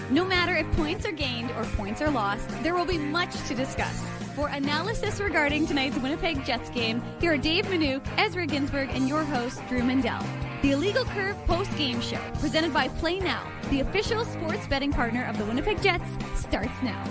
No matter if points are gained or points are lost, there will be much to discuss. For analysis regarding tonight's Winnipeg Jets game, here are Dave Manouk, Ezra Ginsburg, and your host, Drew Mandel. The Illegal Curve post-game show, presented by Play Now, the official sports betting partner of the Winnipeg Jets, starts now.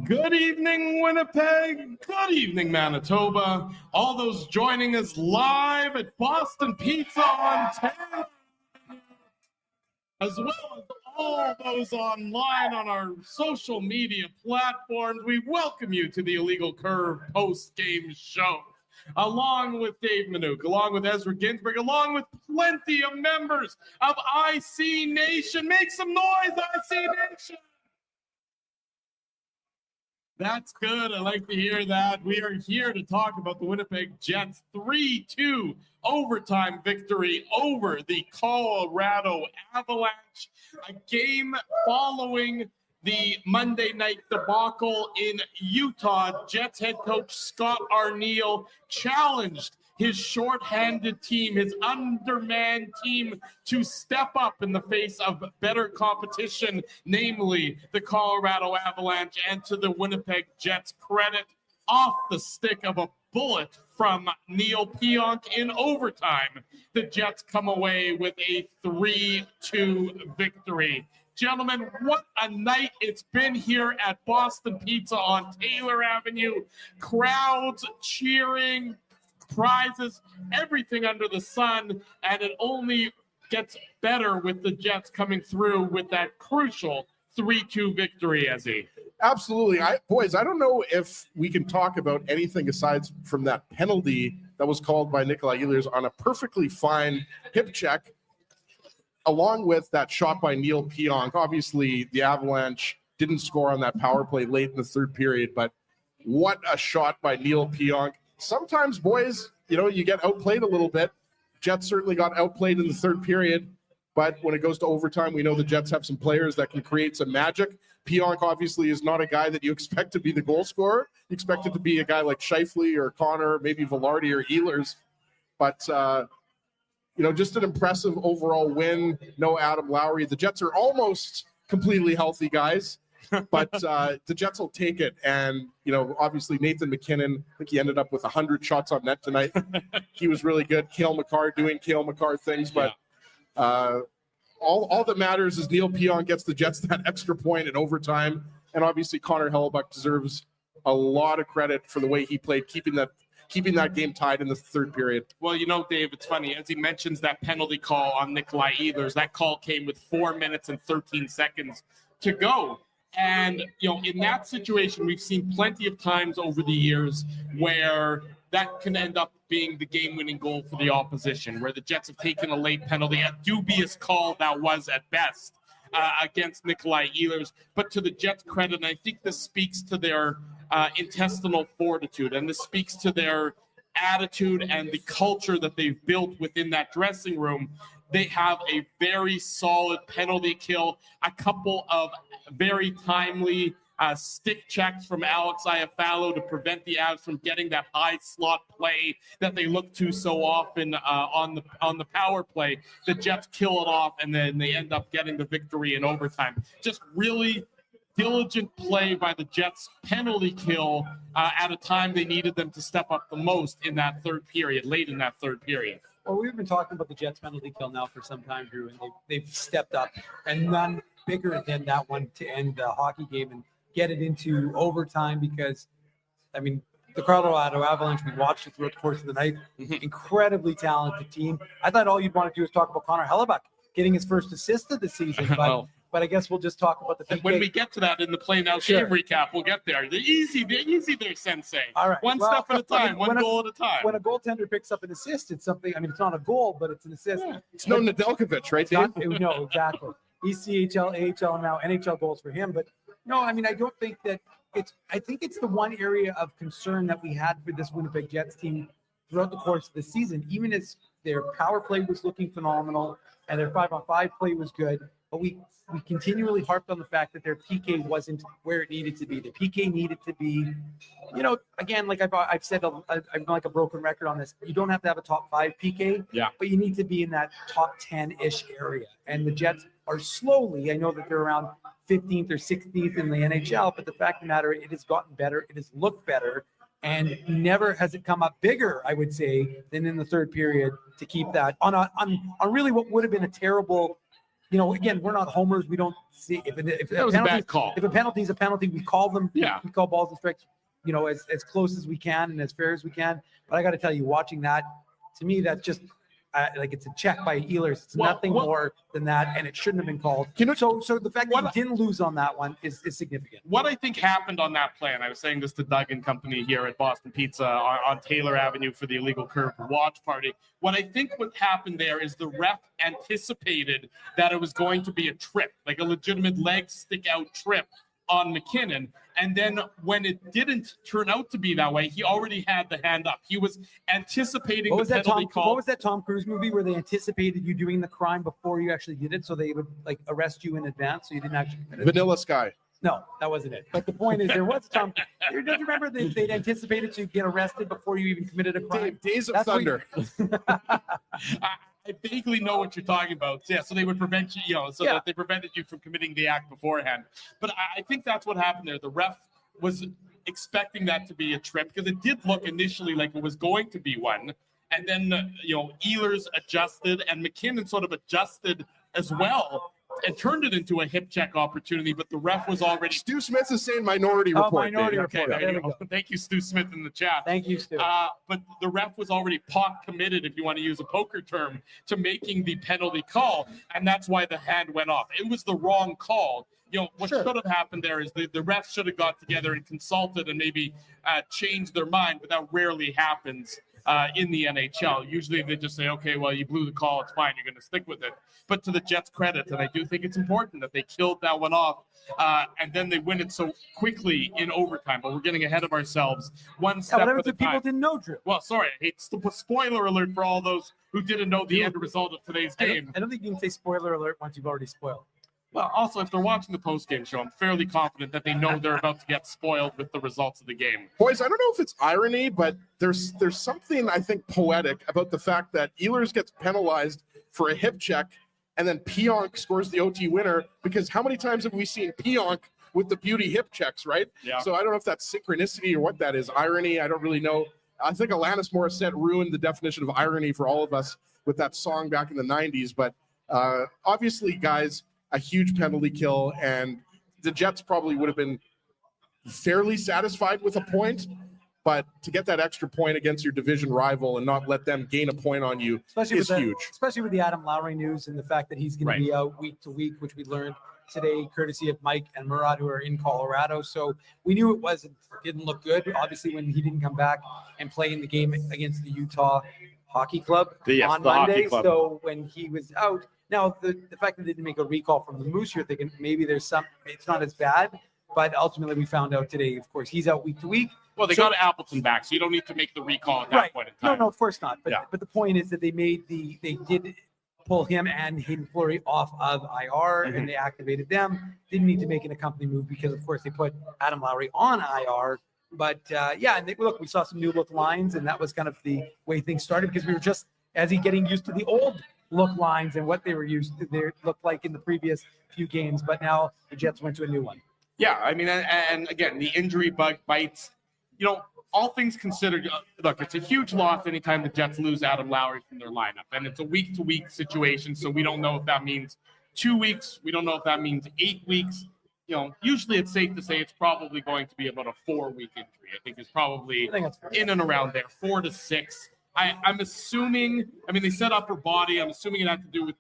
Good evening, Winnipeg. Good evening, Manitoba. All those joining us live at Boston Pizza on 10, as well as all those online on our social media platforms. We welcome you to the Illegal Curve post-game show, along with Dave Manouk, along with Ezra Ginsburg, along with plenty of members of IC Nation. Make some noise, IC Nation! That's good. I like to hear that. We are here to talk about the Winnipeg Jets' 3-2 overtime victory over the Colorado Avalanche, a game following the Monday night debacle in Utah. Jets head coach Scott Arniel challenged his shorthanded team, his undermanned team, to step up in the face of better competition, namely the Colorado Avalanche, and to the Winnipeg Jets' credit, off the stick of a bullet from Neil Pionk in overtime, the Jets come away with a 3-2 victory. Gentlemen, what a night it's been here at Boston Pizza on Taylor Avenue. Crowds cheering, prizes, everything under the sun, and it only gets better with the Jets coming through with that crucial 3-2 victory, Ezzy. Absolutely. Boys, I don't know if we can talk about anything aside from that penalty that was called by Nikolai Ehlers on a perfectly fine hip check, along with that shot by Neil Pionk. Obviously, the Avalanche didn't score on that power play late in the third period, but what a shot by Neil Pionk. Sometimes, boys, you get outplayed a little bit. Jets certainly got outplayed in the third period, but when it goes to overtime, we know the Jets have some players that can create some magic. Pionk obviously is not a guy that you expect to be the goal scorer. You expect it to be a guy like Scheifele or Connor, maybe Velarde or Ehlers. But, just an impressive overall win. No Adam Lowry. The Jets are almost completely healthy, guys. But the Jets will take it. And, obviously Nathan McKinnon, I think he ended up with 100 shots on net tonight. He was really good. Cale Makar doing Cale Makar things. But all that matters is Neil Pionk gets the Jets that extra point in overtime. And obviously Connor Hellebuck deserves a lot of credit for the way he played, keeping that game tied in the third period. Well, Dave, it's funny. As he mentions that penalty call on Nikolai Ehlers, that call came with 4 minutes and 13 seconds to go. And, in that situation, we've seen plenty of times over the years where that can end up being the game-winning goal for the opposition, where the Jets have taken a late penalty, a dubious call that was at best against Nikolai Ehlers. But to the Jets' credit, and I think this speaks to their intestinal fortitude, and this speaks to their attitude and the culture that they've built within that dressing room. They have a very solid penalty kill, a couple of very timely stick checks from Alex Iafallo to prevent the Avs from getting that high slot play that they look to so often on the power play. The Jets kill it off, and then they end up getting the victory in overtime. Just really diligent play by the Jets' penalty kill at a time they needed them to step up the most in that late in that third period. Well, we've been talking about the Jets' penalty kill now for some time, Drew, and they've stepped up, and none bigger than that one to end the hockey game and get it into overtime because, the Colorado Avalanche, we watched it throughout the course of the night, incredibly talented team. I thought all you'd want to do is talk about Connor Hellebuck getting his first assist of the season, but I guess we'll just talk about the PK. And when we get to that in the Play Now game recap, we'll get there. The easy there, Sensei. All right. One step at a time, one goal at a time. When a goaltender picks up an assist, it's something. It's not a goal, but it's an assist. Yeah. It's no Nedeljkovic, right, Dave? No, exactly. ECHL, AHL, and now NHL goals for him. But no, I don't think that I think it's the one area of concern that we had for this Winnipeg Jets team throughout the course of the season. Even as their power play was looking phenomenal and their 5-on-5 play was good, but we continually harped on the fact that their PK wasn't where it needed to be. The PK needed to be, again, like I've said, I'm like a broken record on this. You don't have to have a top 5 PK, but you need to be in that top 10-ish area. And the Jets are slowly, I know that they're around 15th or 16th in the NHL, but the fact of the matter, it has gotten better. It has looked better. And never has it come up bigger, I would say, than in the third period to keep that on really what would have been a terrible, again, we're not homers. We don't see if that was a bad call. If a penalty is a penalty, we call them. Yeah. We call balls and strikes, as close as we can and as fair as we can. But I got to tell you, watching that, to me, that's just like it's a check by Ehlers. It's nothing more than that, and it shouldn't have been called. So the fact that you didn't lose on that one is significant. What I think happened on that play, and I was saying this to Doug and company here at Boston Pizza on Taylor Avenue for the illegal curve watch party. What I think what happened there is the ref anticipated that it was going to be a trip, like a legitimate leg stick out trip on McKinnon. And then when it didn't turn out to be that way, he already had the hand up. He was anticipating the penalty call. What was that Tom Cruise movie where they anticipated you doing the crime before you actually did it, so they would arrest you in advance so you didn't actually commit it? Vanilla Sky. No, that wasn't it. But the point is, there was Tom. Don't you remember they'd anticipated to get arrested before you even committed a crime? Days of Thunder. I vaguely know what you're talking about. Yeah, so they would prevent you, that they prevented you from committing the act beforehand. But I think that's what happened there. The ref was expecting that to be a trip because it did look initially like it was going to be one. And then, Ehlers adjusted and McKinnon sort of adjusted as well and turned it into a hip check opportunity, but the ref was already. Stu Smith is saying Minority Report. Minority Report. Okay, there you go. Thank you, Stu Smith, in the chat. Thank you, Stu. But the ref was already pot committed, if you want to use a poker term, to making the penalty call, and that's why the hand went off. It was the wrong call. What should have happened there is the refs should have got together and consulted and maybe changed their mind, but that rarely happens in the NHL. Usually they just say, okay, well, you blew the call. It's fine. You're going to stick with it. But to the Jets' credit, and I do think it's important that they killed that one off, and then they win it so quickly in overtime. But we're getting ahead of ourselves. One step at a time. People didn't know, Drew. Well, sorry. I hate to put spoiler alert for all those who didn't know the end result of today's game. I don't think you can say spoiler alert once you've already spoiled. Well, also, if they're watching the post-game show, I'm fairly confident that they know they're about to get spoiled with the results of the game. Boys, I don't know if it's irony, but there's something, I think, poetic about the fact that Ehlers gets penalized for a hip check, and then Pionk scores the OT winner, because how many times have we seen Pionk with the beauty hip checks, right? Yeah. So I don't know if that's synchronicity or what that is. Irony, I don't really know. I think Alanis Morissette ruined the definition of irony for all of us with that song back in the 90s, but obviously, guys, a huge penalty kill, and the Jets probably would have been fairly satisfied with a point, but to get that extra point against your division rival and not let them gain a point on you is huge. Especially with the Adam Lowry news and the fact that he's going to be out week to week, which we learned today, courtesy of Mike and Murat, who are in Colorado. So we knew it didn't look good, obviously, when he didn't come back and play in the game against the Utah Hockey Club on Monday. So when he was out, now, the fact that they didn't make a recall from the Moose, you're thinking maybe it's not as bad, but ultimately we found out today, of course, he's out week to week. Well, they got Appleton back, so you don't need to make the recall at that point in time. No, of course not. But the point is that they did pull him and Hayden Fleury off of IR, and they activated them. Didn't need to make an accompanying move because, of course, they put Adam Lowry on IR. But, and we saw some new look lines, and that was kind of the way things started, because we were just, as he getting used to the old look lines and what they looked like in the previous few games, but now the Jets went to a new one. Yeah, I mean, and again, the injury bug bites. All things considered, look, it's a huge loss anytime the Jets lose Adam Lowry from their lineup, and it's a week-to-week situation, so we don't know if that means 2 weeks. We don't know if that means 8 weeks. Usually it's safe to say it's probably going to be about a 4-week injury. I think it's probably in and around there, 4 to 6. I'm assuming, they said upper body. I'm assuming it had to do with,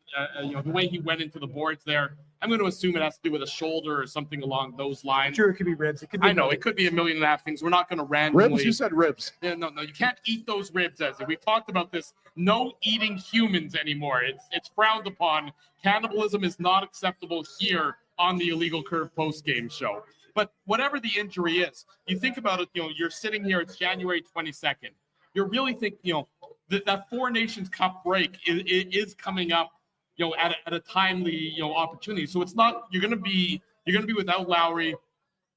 the way he went into the boards there. I'm going to assume it has to do with a shoulder or something along those lines. Sure, it could be ribs. It could be. I know, it could be a million and a half things. We're not going to randomly. Ribs? You said ribs. Yeah, no, you can't eat those ribs, Ezzy. We've talked about this. No eating humans anymore. It's frowned upon. Cannibalism is not acceptable here on the Illegal Curve post-game show. But whatever the injury is, you think about it, you're sitting here, it's January 22nd. You're really thinking, that Four Nations Cup break is coming up, at a timely, opportunity. So it's not, you're going to be without Lowry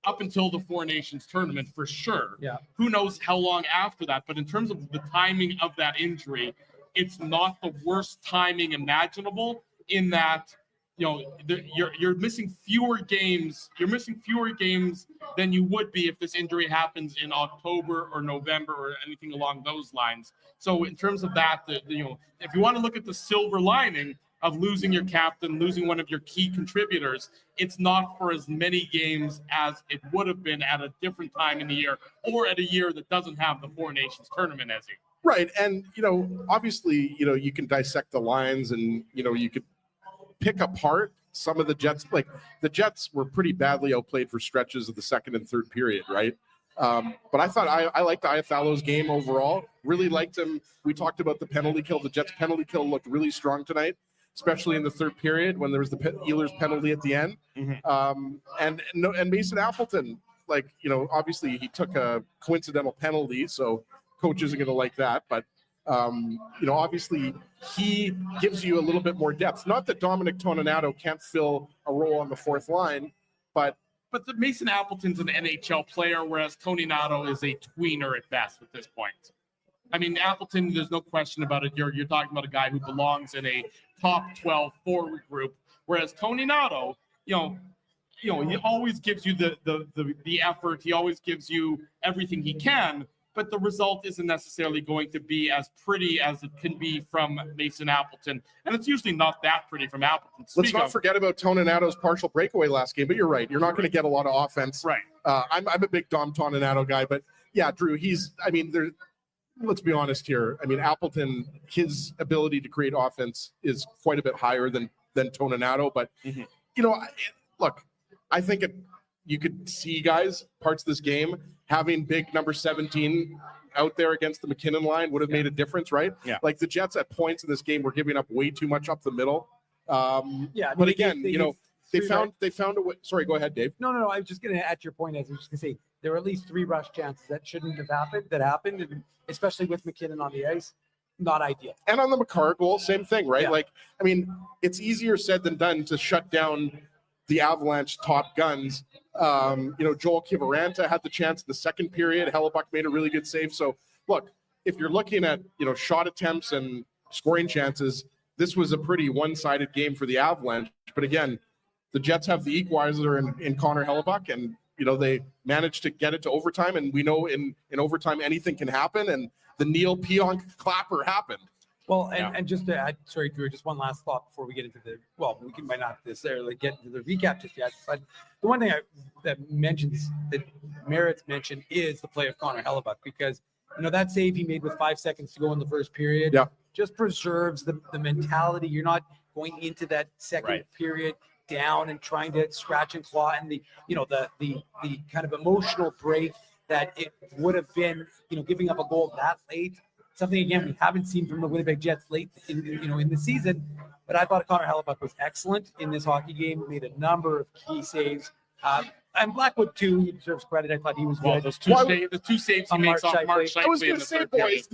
up until the Four Nations tournament for sure. Yeah. Who knows how long after that? But in terms of the timing of that injury, it's not the worst timing imaginable in that, you're missing fewer games. You're missing fewer games than you would be if this injury happens in October or November or anything along those lines. So in terms of that, if you want to look at the silver lining of losing your captain, losing one of your key contributors, it's not for as many games as it would have been at a different time in the year or at a year that doesn't have the Four Nations tournament as you. Right. And, obviously, you can dissect the lines and, you could pick apart some of the Jets. Like the Jets were pretty badly outplayed for stretches of the second and third period, right? But I thought I liked Iafallo's game overall. Really liked him. We talked about the penalty kill. The Jets penalty kill looked really strong tonight, especially in the third period when there was the Ehlers penalty at the end. Mm-hmm. And Mason Appleton, obviously he took a coincidental penalty, so coach isn't going to like that. But obviously he gives you a little bit more depth. Not that Dominic Toninato can't fill a role on the fourth line, but the Mason Appleton's an NHL player, whereas Toninato is a tweener at best at this point. I mean, Appleton, there's no question about it. You're talking about a guy who belongs in a top 12 forward group, whereas Toninato, he always gives you the effort. He always gives you everything he can, but the result isn't necessarily going to be as pretty as it can be from Mason Appleton. And it's usually not that pretty from Appleton. Let's not forget about Toninato's partial breakaway last game, but you're right. You're not going to get a lot of offense. Right. I'm a big Dom Toninato guy, but yeah, Drew, let's be honest here. I mean, Appleton, his ability to create offense is quite a bit higher than Toninato. But, look, I think you could see, guys, parts of this game, having big number 17 out there against the McKinnon line would have made a difference, right? Yeah. Like the Jets at points in this game were giving up way too much up the middle. But again, they found a way. Sorry, go ahead, Dave. No. I was just going to add your point. As I was just going to say, there were at least 3 rush chances that shouldn't have happened. That happened, and especially with McKinnon on the ice, not ideal. And on the McCarr goal, same thing, right? Yeah. It's easier said than done to shut down the Avalanche top guns. Joel Kiviranta had the chance in the second period. Hellebuck made a really good save. So, look, if you're looking at shot attempts and scoring chances, this was a pretty one-sided game for the Avalanche. But again, the Jets have the equalizer in Connor Hellebuck, and they managed to get it to overtime. And we know in overtime anything can happen. And the Neil Pionk clapper happened. Well, and just to add, sorry, Drew, just one last thought before we get into might not necessarily get into the recap just yet, but the one thing that merits mention is the play of Connor Hellebuck, because, that save he made with 5 seconds to go in the first period just preserves the mentality. You're not going into that second period down and trying to scratch and claw, and the kind of emotional break that it would have been, giving up a goal that late. Something, again, we haven't seen from the Winnipeg Jets late in the season. But I thought Connor Hellebuck was excellent in this hockey game, made a number of key saves. And Blackwood, too, he deserves credit. I thought he was good. The two saves he makes off Mark Scheifele. I was going to say, boys,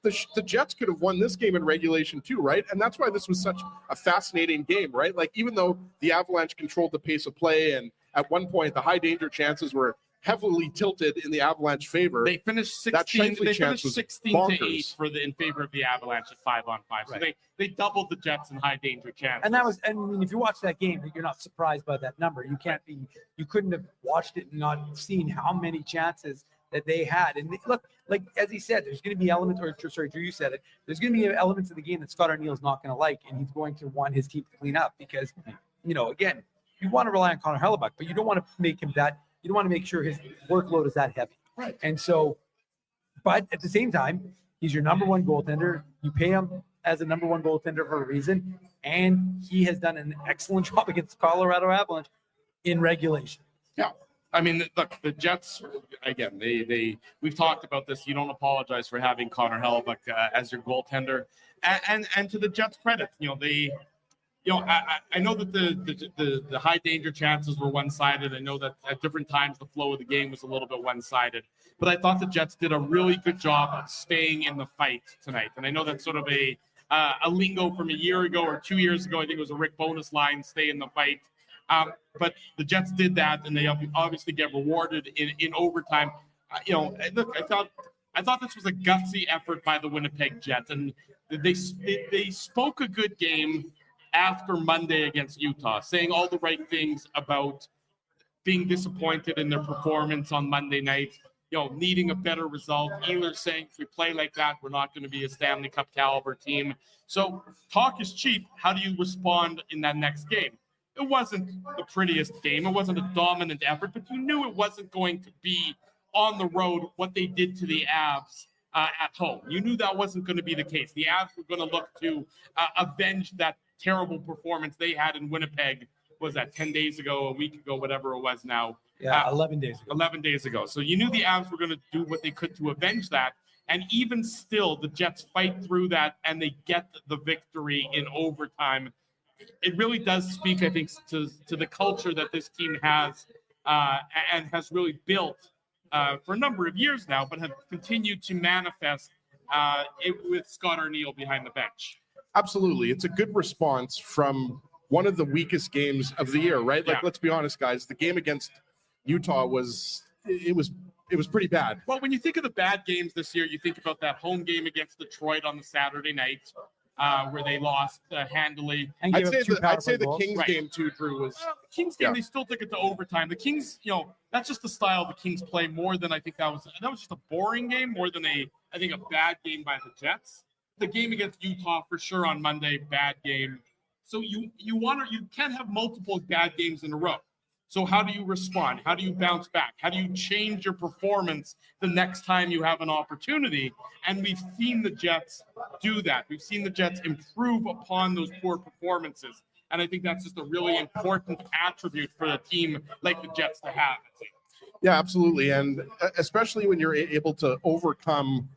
the Jets could have won this game in regulation, too, right? And that's why this was such a fascinating game, right? Like, even though the Avalanche controlled the pace of play, and at one point the high danger chances were heavily tilted in the Avalanche favor. They finished 16 to 8 in favor of the Avalanche at 5-on-5. So they doubled the Jets in high danger chances. And if you watch that game, you're not surprised by that number. You couldn't have watched it and not seen how many chances that they had. And look, like as he said, there's going to be elements, Drew, you said it. There's going to be elements of the game that Scott Arniel's not going to like, and he's going to want his team to clean up because, again, you want to rely on Connor Hellebuck, but you don't want to make him that. You don't want to make sure his workload is that heavy. Right. And so, but at the same time, he's your number one goaltender. You pay him as a number one goaltender for a reason. And he has done an excellent job against Colorado Avalanche in regulation. Yeah. I mean, look, the Jets, again, we've talked about this. You don't apologize for having Connor Hellebuck as your goaltender. And to the Jets' credit, I know that the high danger chances were one-sided. I know that at different times the flow of the game was a little bit one-sided. But I thought the Jets did a really good job of staying in the fight tonight. And I know that's sort of a a lingo from a year ago or 2 years ago. I think it was a Rick Bonus line, stay in the fight. But the Jets did that, and they obviously get rewarded in overtime. Look, I thought this was a gutsy effort by the Winnipeg Jets, and they spoke a good game after Monday against Utah, saying all the right things about being disappointed in their performance on Monday night, needing a better result. Ehlers saying if we play like that, we're not going to be a Stanley Cup caliber team. So talk is cheap. How do you respond in that next game? It wasn't the prettiest game. It wasn't a dominant effort, but you knew it wasn't going to be on the road what they did to the Avs at home. You knew that wasn't going to be the case. The Avs were going to look to avenge that terrible performance they had in Winnipeg. Was that 10 days ago, a week ago, whatever it was now? Yeah, 11 days ago. 11 days ago. So you knew the Avs were going to do what they could to avenge that. And even still, the Jets fight through that and they get the victory in overtime. It really does speak, I think, to the culture that this team has and has really built for a number of years now, but have continued to manifest it with Scott Arniel behind the bench. Absolutely. It's a good response from one of the weakest games of the year, right? Like, let's be honest, guys. The game against Utah was pretty bad. Well, when you think of the bad games this year, you think about that home game against Detroit on the Saturday night, where they lost handily. I'd say the Kings game too, Drew, was... Well, the Kings game, they still took it to overtime. The Kings, that's just the style the Kings play more than I think that was just a boring game more than a bad game by the Jets. The game against Utah, for sure, on Monday, bad game. So you can't have multiple bad games in a row. So how do you respond? How do you bounce back? How do you change your performance the next time you have an opportunity? And we've seen the Jets do that. We've seen the Jets improve upon those poor performances. And I think that's just a really important attribute for a team like the Jets to have. Yeah, absolutely. And especially when you're able to overcome,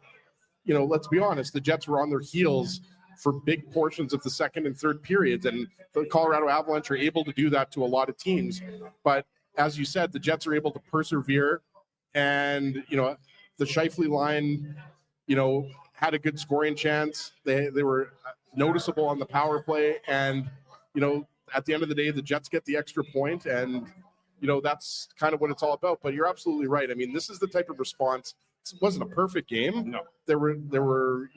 let's be honest, the Jets were on their heels for big portions of the second and third periods. And the Colorado Avalanche are able to do that to a lot of teams. But as you said, the Jets are able to persevere. And, the Scheifele line, had a good scoring chance. They were noticeable on the power play. And, at the end of the day, the Jets get the extra point. And, that's kind of what it's all about. But you're absolutely right. I mean, this is the type of response. It wasn't a perfect game. No. There were,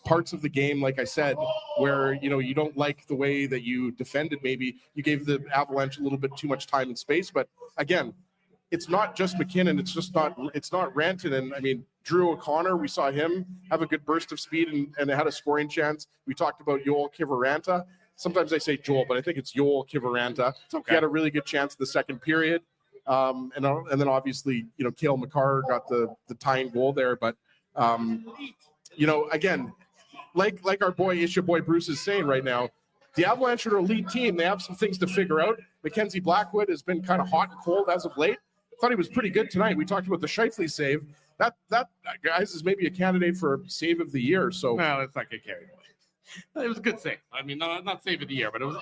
parts of the game, like I said, where, you don't like the way that you defended. Maybe you gave the Avalanche a little bit too much time and space. But again, it's not just McKinnon. It's not Rantanen. I mean, Drew O'Connor, we saw him have a good burst of speed and had a scoring chance. We talked about Joel Kiviranta. Sometimes I say Joel, but I think it's Joel Kiviranta. Okay. He had a really good chance in the second period. And then obviously, Cale Makar got the tying goal there. But, again, like our boy, Isha Boy Bruce is saying right now, the Avalanche are an elite team. They have some things to figure out. Mackenzie Blackwood has been kind of hot and cold as of late. Thought he was pretty good tonight. We talked about the Scheifele save. That guys is maybe a candidate for save of the year. So let's not get carried away. It was a good save. I mean, not save of the year, but it was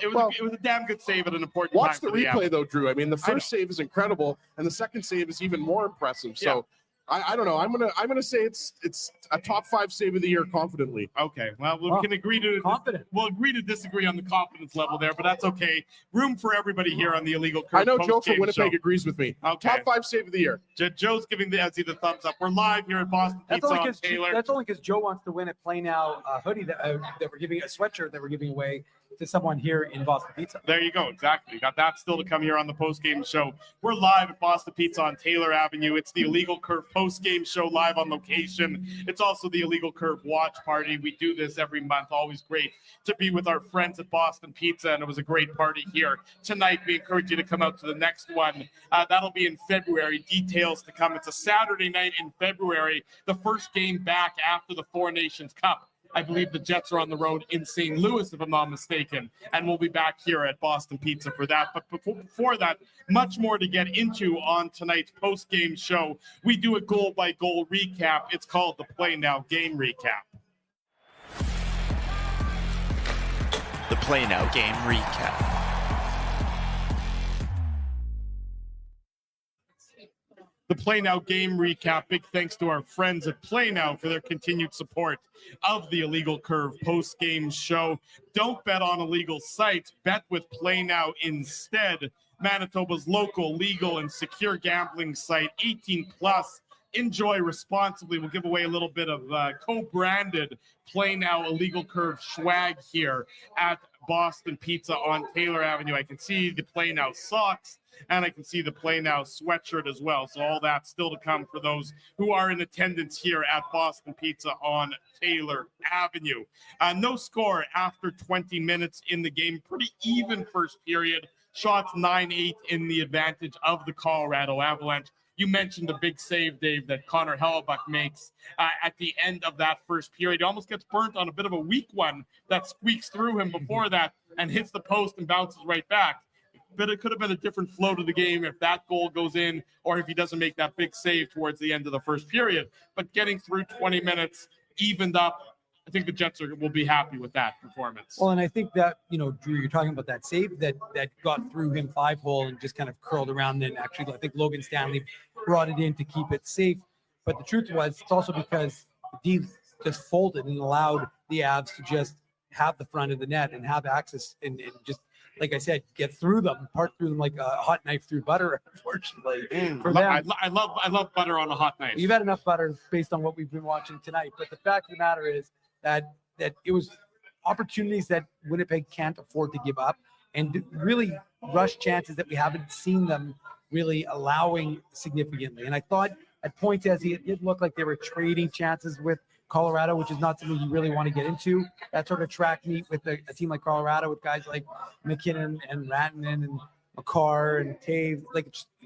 a damn good save at an important time. Watch the replay though, Drew. I mean, the first save is incredible, and the second save is even more impressive. So I don't know. I'm gonna say it's a top 5 save of the year confidently. Okay. Well, we can agree to confident. We'll agree to disagree on the confidence level there, but that's okay. Room for everybody here on the Illegal Curve. I know Joe from Winnipeg agrees with me. Okay. Top 5 save of the year. Joe's giving the Ezzy the thumbs up. We're live here at Boston Pizza on Taylor. That's only because Joe wants to win a Play Now hoodie that we're giving, a sweatshirt that we're giving away to someone here in Boston Pizza. There you go. Exactly. We got that still to come here on the post-game show. We're live at Boston Pizza on Taylor Avenue. It's the Illegal Curve post-game show live on location. It's also the Illegal Curve watch party. We do this every month. Always great to be with our friends at Boston Pizza, and it was a great party here tonight. We encourage you to come out to the next one. That'll be in February. Details to come. It's a Saturday night in February, the first game back after the Four Nations Cup. I believe the Jets are on the road in St. Louis, if I'm not mistaken, and we'll be back here at Boston Pizza for that. But before that, much more to get into on tonight's post-game show. We do a goal-by-goal recap. It's called the Play Now Game Recap. The Play Now Game Recap. The Play Now game recap. Big thanks to our friends at Play Now for their continued support of the Illegal Curve post-game show. Don't bet on illegal sites. Bet with Play Now instead. Manitoba's local, legal, and secure gambling site, 18 plus. Enjoy responsibly. We'll give away a little bit of co-branded Play Now Illegal Curve swag here at Boston Pizza on Taylor Avenue. I can see the Play Now socks, and I can see the Play Now sweatshirt as well. So all that's still to come for those who are in attendance here at Boston Pizza on Taylor Avenue. No score after 20 minutes in the game. Pretty even first period. Shots 9-8 in the advantage of the Colorado Avalanche. You mentioned the big save, Dave, that Connor Hellebuck makes at the end of that first period. He almost gets burnt on a bit of a weak one that squeaks through him before that and hits the post and bounces right back. But it could have been a different flow to the game if that goal goes in or if he doesn't make that big save towards the end of the first period. But getting through 20 minutes, evened up, I think the Jets will be happy with that performance. Well, and I think that, Drew, you're talking about that save that got through him 5-hole and just kind of curled around. Then actually, I think Logan Stanley brought it in to keep it safe. But the truth was, it's also because D just folded and allowed the Avs to just have the front of the net and have access and just, like I said, get through them, part through them like a hot knife through butter, unfortunately. For them. I love butter on a hot knife. You've had enough butter based on what we've been watching tonight. But the fact of the matter is that it was opportunities that Winnipeg can't afford to give up and really rush chances that we haven't seen them really allowing significantly. And I thought at points, as it did look like they were trading chances with Colorado, which is not something you really want to get into. That sort of track meet with a team like Colorado with guys like McKinnon and Rantanen and McCarr and Taves,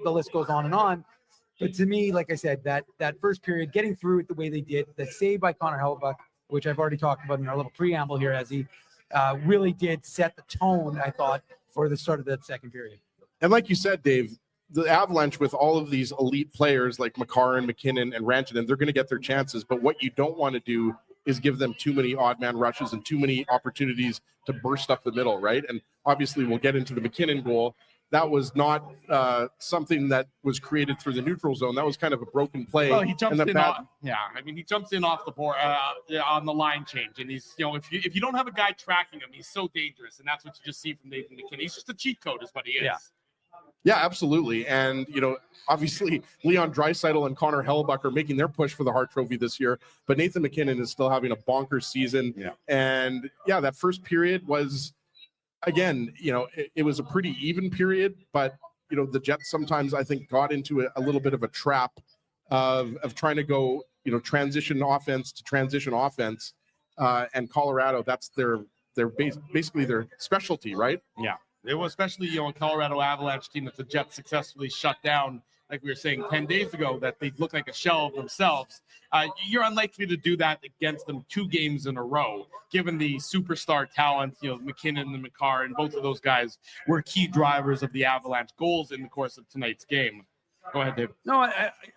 the list goes on and on. But to me, like I said, that first period, getting through it the way they did, the save by Connor Hellebuck, which I've already talked about in our little preamble here, as he really did set the tone, I thought, for the start of that second period. And like you said, Dave, the Avalanche with all of these elite players like McCarr and McKinnon and Rantanen, they're going to get their chances. But what you don't want to do is give them too many odd man rushes and too many opportunities to burst up the middle, right? And obviously we'll get into the McKinnon goal. That was not something that was created through the neutral zone. That was kind of a broken play. Well, he jumps in. He jumps in off the board on the line change, and he's if you don't have a guy tracking him, he's so dangerous, and that's what you just see from Nathan McKinnon. He's just a cheat code, is what he is. Yeah, absolutely. And obviously Leon Draisaitl and Connor Hellebuck are making their push for the Hart Trophy this year, but Nathan McKinnon is still having a bonkers season. Yeah. And that first period was, again, it was a pretty even period, but the Jets sometimes, I think, got into a little bit of a trap of trying to go, transition offense to transition offense. And Colorado, that's their basically their specialty, right? Yeah. It was especially, a Colorado Avalanche team that the Jets successfully shut down, like we were saying 10 days ago, that they look like a shell of themselves. You're unlikely to do that against them 2 games in a row, given the superstar talent, McKinnon and McCarr, and both of those guys were key drivers of the Avalanche goals in the course of tonight's game. Go ahead, Dave. No,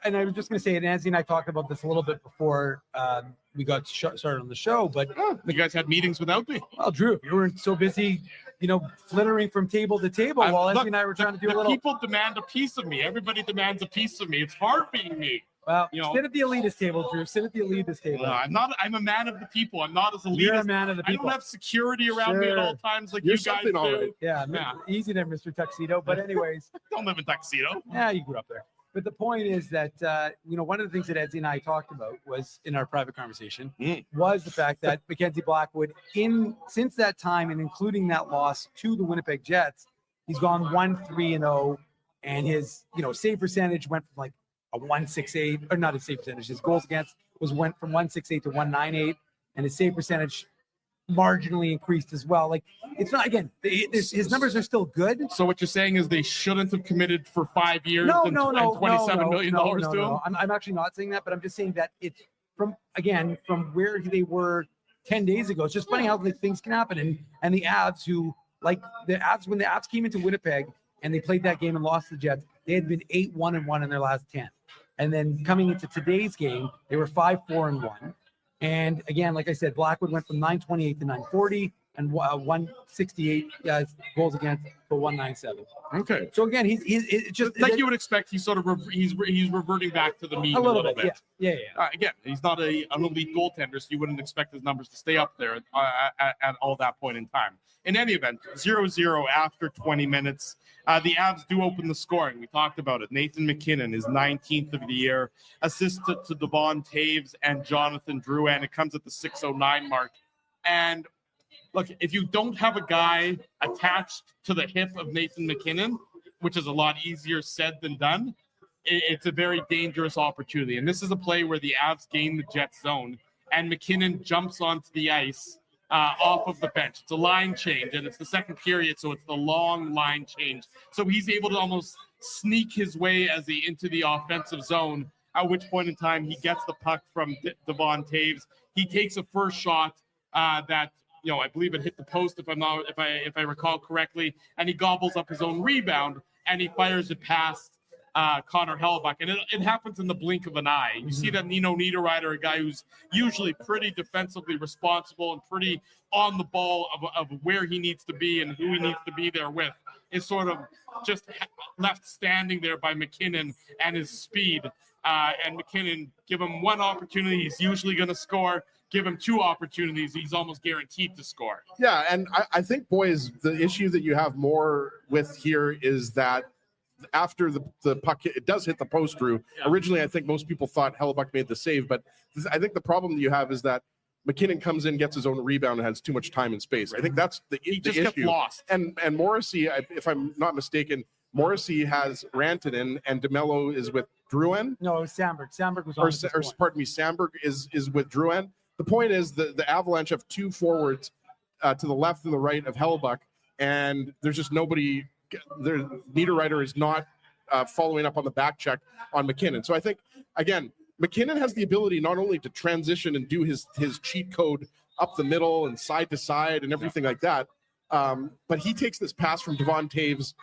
and I was just going to say, and Nancy and I talked about this a little bit before we got started on the show, but you guys had meetings without me. Well, Drew, you weren't so busy, flittering from table to table while Ezzy and I were trying to do a little. People demand a piece of me. Everybody demands a piece of me. It's hard being me. Well, sit at the elitist table, Drew. Sit at the elitist table. I'm not. I'm a man of the people. I'm not as elitist. You're a man of the people. I don't have security around me at all times like you guys do. Yeah, easy there, Mr. Tuxedo. But anyways, don't live in Tuxedo. Yeah, you grew up there. But the point is that, one of the things that Ezzy and I talked about was in our private conversation was the fact that Mackenzie Blackwood, since that time and including that loss to the Winnipeg Jets, he's gone 1-3-0, and his save percentage went from like a 168, or not his save percentage, his goals against went from 168 to 198, and his save percentage marginally increased as well. Like, it's not, again, his numbers are still good. So what you're saying is they shouldn't have committed for 5 years and $27 million to him? I'm actually not saying that, but I'm just saying that it's from where they were 10 days ago. It's just funny how things can happen. And the Avs, when the Avs came into Winnipeg and they played that game and lost the Jets, they had been 8-1-1 in their last 10. And then coming into today's game, they were 5-4-1. And again, like I said, Blackwood went from 928 to 940. and 168 goals against for 197. Okay. So again, he's just Like you would expect, he's sort of he's reverting back to the mean a little bit. Yeah. Again, he's not an elite goaltender, so you wouldn't expect his numbers to stay up there at all that point in time. In any event, 0-0 after 20 minutes. The Avs do open the scoring. We talked about it. Nathan McKinnon is 19th of the year. Assist to Devon Taves and Jonathan Drouin. It comes at the 6:09 mark. And look, if you don't have a guy attached to the hip of Nathan McKinnon, which is a lot easier said than done, it's a very dangerous opportunity. And this is a play where the Avs gain the Jets zone, and McKinnon jumps onto the ice off of the bench. It's a line change, and it's the second period, so it's the long line change. So he's able to almost sneak his way into the offensive zone, at which point in time he gets the puck from Devon Taves. He takes a first shot that, I believe it hit the post if I recall correctly, and he gobbles up his own rebound and he fires it past Connor Hellebuyck, and it happens in the blink of an eye. You see that Nino Niederreiter, a guy who's usually pretty defensively responsible and pretty on the ball of where he needs to be and who he needs to be there with, is sort of just left standing there by McKinnon and his speed. And McKinnon, give him one opportunity, he's usually going to score. Give him two opportunities, he's almost guaranteed to score. Yeah, and I think, boys, the issue that you have more with here is that after the puck, it does hit the post, Drew. Yeah. Originally, I think most people thought Hellebuyck made the save, but I think the problem that you have is that McKinnon comes in, gets his own rebound, and has too much time and space. I think that's the issue. Gets lost. And Morrissey, if I'm not mistaken, Morrissey has Rantanen, and DeMello is with Drouin. No, Sandberg. Sandberg was on. Or pardon me, Sandberg is with Drouin. The point is the Avalanche have two forwards to the left and the right of Hellebuyck, and there's just nobody. Niederreiter is not following up on the back check on McKinnon. So I think, again, McKinnon has the ability not only to transition and do his cheat code up the middle and side to side and everything like that, but he takes this pass from Devon Taves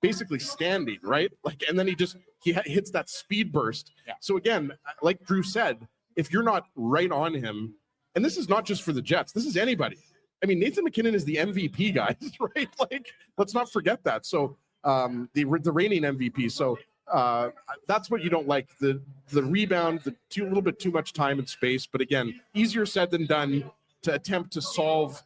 basically standing, right? And then he hits that speed burst. Yeah. So again, like Drew said, if you're not right on him, and this is not just for the Jets, this is anybody. I mean, Nathan McKinnon is the MVP, guys, right? Let's not forget that. So the reigning MVP. So that's what you don't like. The rebound, a little bit too much time and space. But again, easier said than done to attempt to solve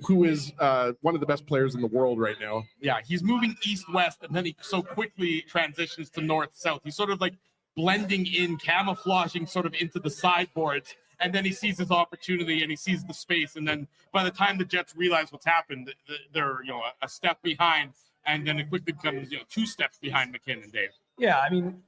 who is one of the best players in the world right now. Yeah, he's moving east-west, and then he so quickly transitions to north-south. He's sort of like blending in, camouflaging sort of into the sideboards. And then he sees his opportunity and he sees the space. And then by the time the Jets realize what's happened, they're a step behind. And then it quickly becomes 2 steps behind McKinnon, Dave. Yeah, I mean,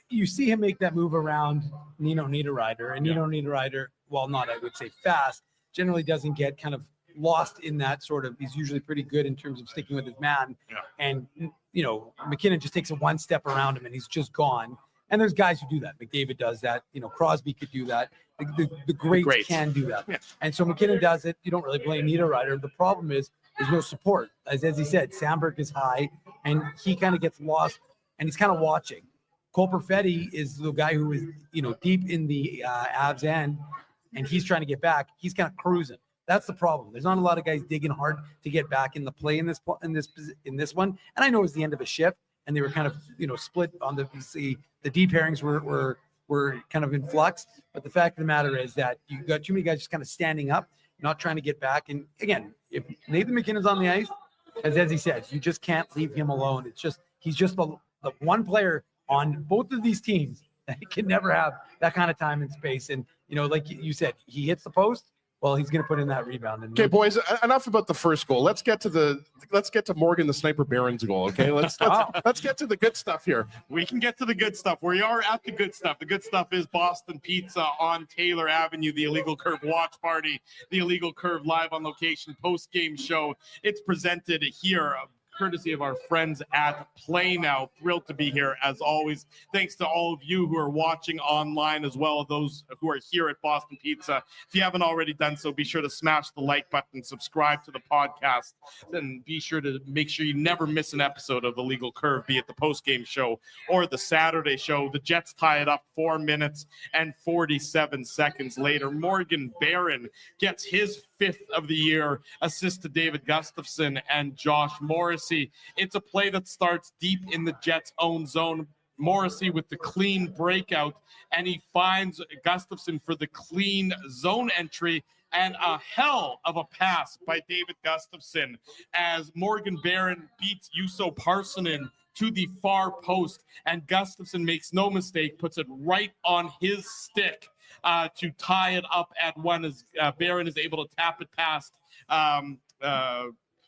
you see him make that move around Nino Niederreiter. And Nino Niederreiter, while not, I would say, fast, generally doesn't get kind of lost in that sort of – he's usually pretty good in terms of sticking with his man. Yeah. And, McKinnon just takes it one step around him and he's just gone. And there's guys who do that. McDavid does that. Crosby could do that. The greats can do that. Yeah. And so McKinnon does it. You don't really blame Niederreiter. The problem is there's no support. As he said, Sandberg is high, and he kind of gets lost, and he's kind of watching. Cole Perfetti is the guy who is, deep in the Avs end, and he's trying to get back. He's kind of cruising. That's the problem. There's not a lot of guys digging hard to get back in the play in this one. And I know it's the end of a shift, and they were kind of, split on the D pairings were kind of in flux. But the fact of the matter is that you've got too many guys just kind of standing up, not trying to get back. And again, if Nathan McKinnon's on the ice, as he says, you just can't leave him alone. It's just, he's just the one player on both of these teams that can never have that kind of time and space. And, like you said, he hits the post. Well, he's going to put in that rebound. Okay, boys, enough about the first goal. Let's get to Morgan the Sniper Baron's goal. Okay, let's get to the good stuff here. We can get to the good stuff. We are at the good stuff. The good stuff is Boston Pizza on Taylor Avenue, the Illegal Curve watch party, the Illegal Curve live on location post-game show. It's presented here courtesy of our friends at Play Now. Thrilled to be here as always. Thanks to all of you who are watching online, as well as those who are here at Boston Pizza. If you haven't already done so, be sure to smash the like button, subscribe to the podcast, and be sure to make sure you never miss an episode of the Legal Curve, be it the post-game show or the Saturday show. The Jets tie it up 4 minutes and 47 seconds later. Morgan Barron gets his fifth of the year assist to David Gustafson and Josh Morrissey. It's a play that starts deep in the Jets' own zone. Morrissey with the clean breakout, and he finds Gustafson for the clean zone entry, and a hell of a pass by David Gustafson as Morgan Barron beats Juuso Parssinen to the far post, and Gustafson makes no mistake, puts it right on his stick to tie it up at one as Barron is able to tap it past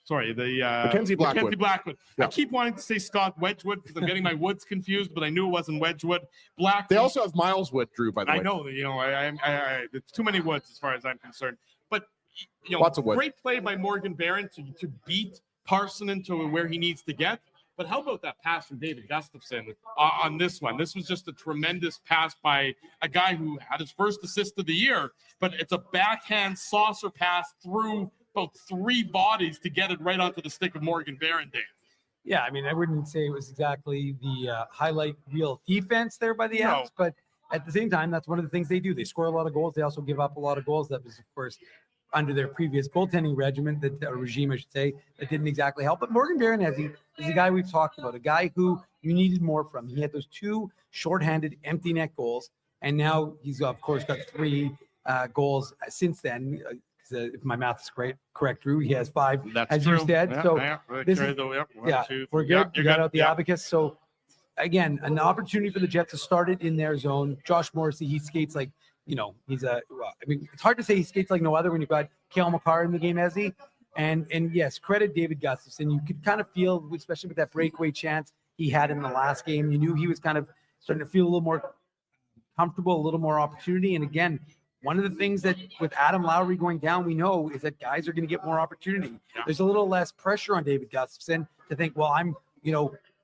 Mackenzie Blackwood. Yeah. I keep wanting to say Scott Wedgwood because I'm getting my Woods confused, but I knew it wasn't Wedgwood. They also have Miles Wood, Drew, by the way. I know, it's too many Woods as far as I'm concerned. But, lots of Wood. Great play by Morgan Barron to beat Parssinen to where he needs to get. But how about that pass from David Gustafson on this one? This was just a tremendous pass by a guy who had his first assist of the year, but it's a backhand saucer pass through about three bodies to get it right onto the stick of Morgan Barron, Dave. Yeah, I mean, I wouldn't say it was exactly the highlight reel defense there by the Avs, but at the same time, that's one of the things they do. They score a lot of goals. They also give up a lot of goals. That was, of course, under their previous goaltending regime, I should say, that didn't exactly help. But Morgan Barron is a guy we've talked about, a guy who you needed more from. He had those two shorthanded empty net goals, and now he's, of course, got three goals since then. If my math is correct, Drew, he has five, as you said. Yeah, so we're good. Yeah, you got out the abacus. So again, an opportunity for the Jets to start it in their zone. Josh Morrissey, he skates like, it's hard to say he skates like no other when you've got Cale Makar in the game, as he. And yes, credit David Gustafson. You could kind of feel, especially with that breakaway chance he had in the last game, you knew he was kind of starting to feel a little more comfortable, a little more opportunity. And again, one of the things that with Adam Lowry going down, we know is that guys are going to get more opportunity. Yeah. There's a little less pressure on David Gustafson to think, well, I'm,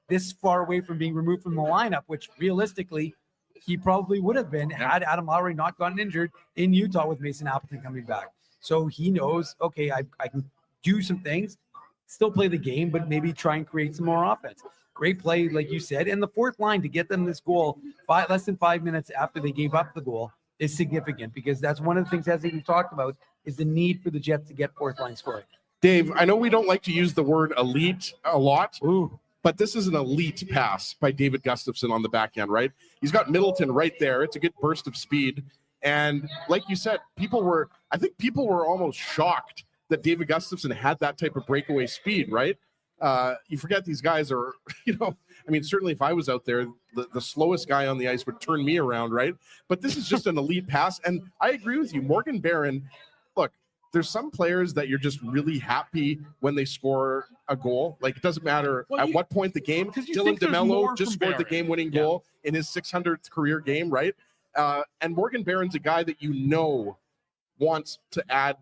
this far away from being removed from the lineup, which realistically he probably would have been had Adam Lowry not gotten injured in Utah with Mason Appleton coming back. So he knows, okay, I can do some things, still play the game, but maybe try and create some more offense. Great play, like you said. And the fourth line to get them this goal less than 5 minutes after they gave up the goal is significant, because that's one of the things, as we've talked about, is the need for the Jets to get fourth line scoring. Dave, I know we don't like to use the word elite a lot, but this is an elite pass by David Gustafson on the backhand, right? He's got Middleton right there. It's a good burst of speed. And like you said, I think people were almost shocked that David Gustafson had that type of breakaway speed, right? You forget these guys are, certainly if I was out there, the slowest guy on the ice would turn me around, right? But this is just an elite pass. And I agree with you. Morgan Barron, look, there's some players that you're just really happy when they score a goal. Like, it doesn't matter at what point the game. Dylan DeMello just scored the game-winning goal in his 600th career game, right? And Morgan Barron's a guy that wants to add,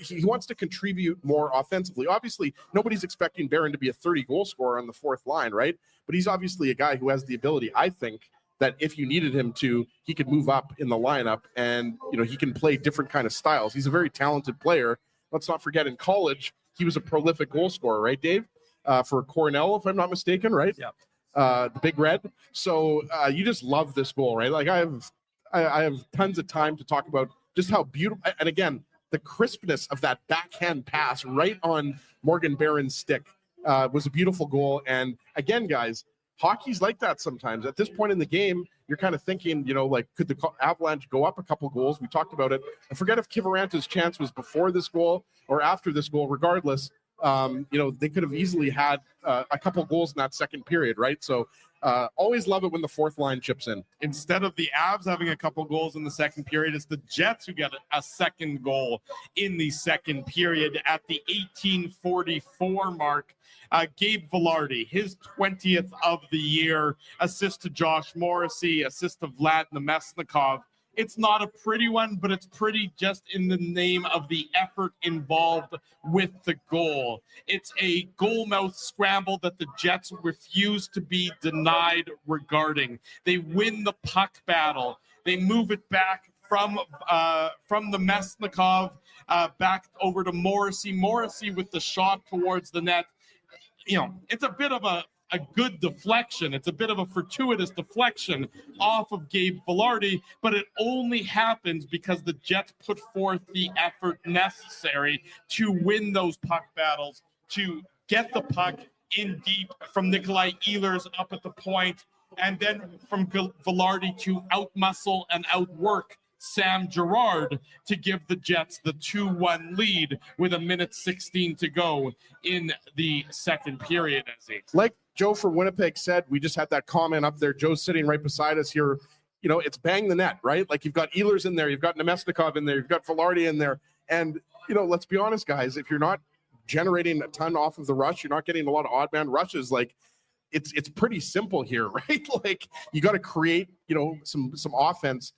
he wants to contribute more offensively. Obviously, nobody's expecting Barron to be a 30-goal scorer on the fourth line, right? But he's obviously a guy who has the ability, I think, that if you needed him to, he could move up in the lineup and, he can play different kind of styles. He's a very talented player. Let's not forget, in college, he was a prolific goal scorer, right, Dave? For Cornell, if I'm not mistaken, right? Yeah. The Big Red. So you just love this goal, right? Like, I have tons of time to talk about just how beautiful, and again, the crispness of that backhand pass right on Morgan Barron's stick was a beautiful goal. And again, guys, hockey's like that sometimes. At this point in the game, you're kind of thinking, could the Avalanche go up a couple goals? We talked about it. I forget if Kiviranta's chance was before this goal or after this goal. Regardless, they could have easily had a couple goals in that second period, right? So always love it when the fourth line chips in. Instead of the Avs having a couple goals in the second period, it's the Jets who get a second goal in the second period at the 18:44 mark. Gabe Vilardi, his 20th of the year, assist to Josh Morrissey, assist to Vlad Nemesnikov. It's not a pretty one, but it's pretty just in the name of the effort involved with the goal. It's a goal mouth scramble that the Jets refuse to be denied regarding. They win the puck battle. They move it back from the Nemesnikov back over to Morrissey. Morrissey with the shot towards the net. It's a bit of a a good deflection. It's a bit of a fortuitous deflection off of Gabe Vilardi, but it only happens because the Jets put forth the effort necessary to win those puck battles, to get the puck in deep from Nikolai Ehlers up at the point, and then from Vilardi to outmuscle and outwork Sam Girard to give the Jets the 2-1 lead with 1:16 to go in the second period. Like Joe from Winnipeg said, we just had that comment up there. Joe's sitting right beside us here. You know, it's bang the net, right? Like you've got Ehlers in there, you've got Nemesnikov in there, you've got Vilardi in there. And, you know, let's be honest, guys, if you're not generating a ton off of the rush, you're not getting a lot of odd man rushes, like it's pretty simple here, right? Like you got to create, you know, some offense,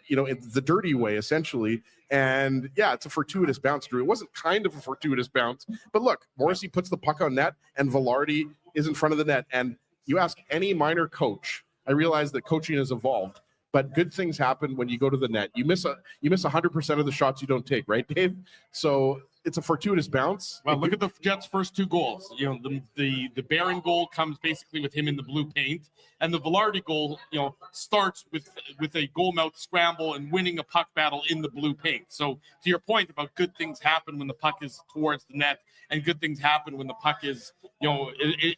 you know, in the dirty way, essentially. And yeah, it's a fortuitous bounce, Drew. It wasn't kind of a fortuitous bounce, but look, Morrissey puts the puck on net and Vilardi is in front of the net. And you ask any minor coach, I realize that coaching has evolved, but good things happen when you go to the net. You miss 100% of the shots you don't take, right, Dave? So it's a fortuitous bounce. Well, look at the Jets' first two goals. You know, the Barron goal comes basically with him in the blue paint, and the Vilardi goal, you know, starts with a goal mouth scramble and winning a puck battle in the blue paint. So to your point about good things happen when the puck is towards the net, and good things happen when the puck is, you know, it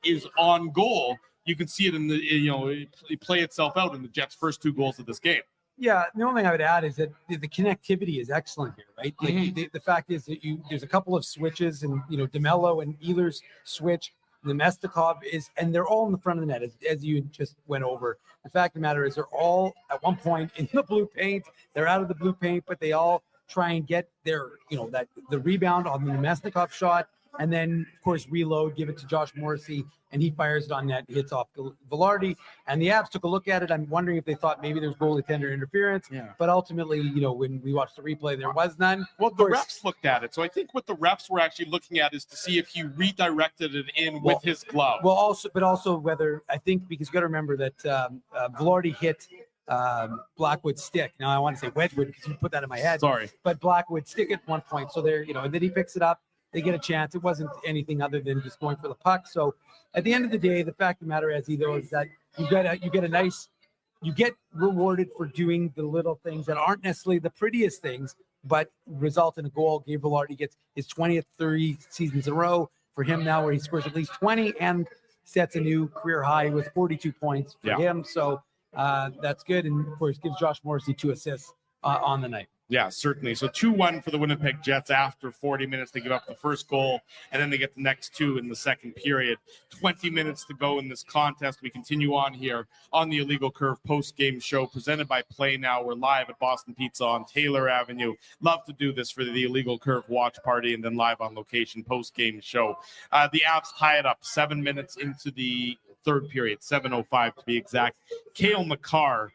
is on goal. You can see it in the, you know, it play itself out in the Jets' first two goals of this game. Yeah, the only thing I would add is that the connectivity is excellent here, right? Like the fact is that there's a couple of switches, and you know, DeMello and Ehlers switch, Nemesnikov is, and they're all in the front of the net as you just went over. The fact of the matter is they're all at one point in the blue paint. They're out of the blue paint, but they all try and get their, you know, that the rebound on the Nemesnikov shot, and then of course reload, give it to Josh Morrissey, and he fires it on net, hits off Vilardi. And the Avs took a look at it. I'm wondering if they thought maybe there's goalie tender interference. Yeah. But ultimately, you know, when we watched the replay, there was none. Well, the refs looked at it. So I think what the refs were actually looking at is to see if he redirected it in with his glove. Well, also whether, I think, because you got to remember that Vilardi hit Blackwood's stick. Now I want to say Wedgwood because you put that in my head. Sorry. But Blackwood's stick at one point. So there, you know, and then he picks it up. They get a chance. It wasn't anything other than just going for the puck. So at the end of the day, the fact of the matter is that you get rewarded for doing the little things that aren't necessarily the prettiest things, but result in a goal. Gabe Vilardi gets his 20th 30 seasons in a row for him now, where he scores at least 20 and sets a new career high with 42 points for him. So that's good. And of course, gives Josh Morrissey 2 assists on the night. Yeah, certainly. So 2-1 for the Winnipeg Jets after 40 minutes. They give up the first goal, and then they get the next two in the second period. 20 minutes to go in this contest. We continue on here on the Illegal Curve post-game show presented by Play Now. We're live at Boston Pizza on Taylor Avenue. Love to do this for the Illegal Curve watch party and then live on location post-game show. The Avs tie it up 7 minutes into the third period, 7:05 to be exact. Cale Makar,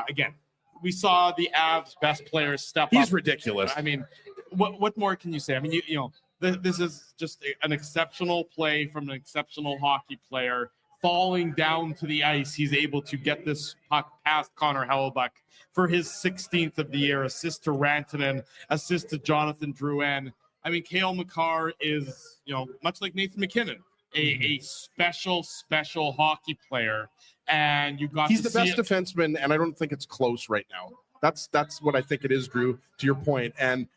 again, we saw the Avs best players step up. He's ridiculous. I mean, what more can you say? I mean, you know, this is just an exceptional play from an exceptional hockey player. Falling down to the ice, he's able to get this puck past Connor Hellebuyck for his 16th of the year. Assist to Rantanen, assist to Jonathan Drouin. I mean, Cale Makar is, you know, much like Nathan McKinnon, a special hockey player. And you got he's the best defenseman, and I don't think it's close right now. That's what I think it is, Drew, to your point. And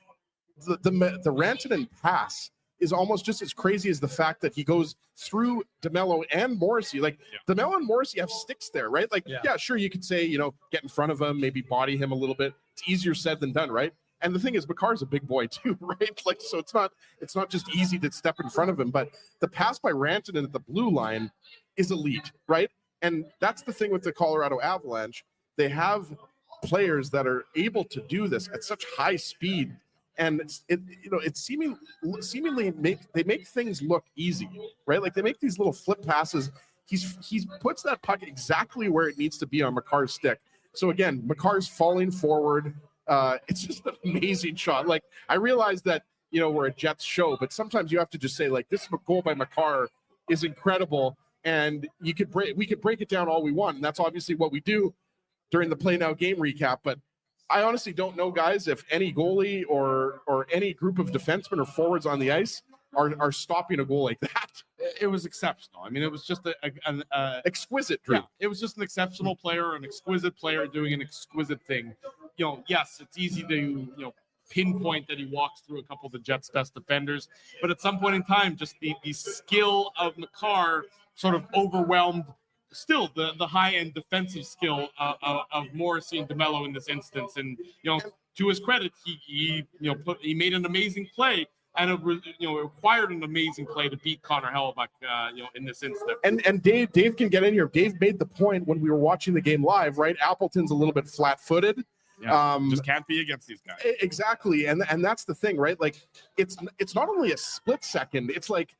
the Rantanen pass is almost just as crazy as the fact that he goes through DeMello and Morrissey. Like DeMello and Morrissey have sticks there, right? Like, yeah, sure, you could say, you know, get in front of him, maybe body him a little bit. It's easier said than done, right? And the thing is, Makar's a big boy too, right? Like, so it's not just easy to step in front of him. But the pass by Rantanen at the blue line is elite, right? And that's the thing with the Colorado Avalanche. They have players that are able to do this at such high speed, and it seemingly make things look easy, right? Like they make these little flip passes. He puts that puck exactly where it needs to be on Makar's stick. So again, Makar's falling forward. It's just an amazing shot. Like I realize that, you know, we're a Jets show, but sometimes you have to just say, like, this goal by Makar is incredible. And we could break it down all we want. And that's obviously what we do during the Play Now game recap. But I honestly don't know, guys, if any goalie or any group of defensemen or forwards on the ice are stopping a goal like that. it was exceptional. I mean, it was just an Exquisite, Drew. yeah, it was just an exceptional player, an exquisite player doing an exquisite thing. Yes, it's easy to pinpoint that he walks through a couple of the Jets' best defenders, but at some point in time, just the skill of Makar sort of overwhelmed still the high-end defensive skill of Morrissey and DeMello in this instance. And to his credit, he made an amazing play, and it required an amazing play to beat Connor Hellebuck in this instance. And Dave can get in here. Dave made the point when we were watching the game live, right? Appleton's a little bit flat-footed. Yeah, just can't be against these guys. Exactly, and that's the thing, right? Like it's not only a split second; it's like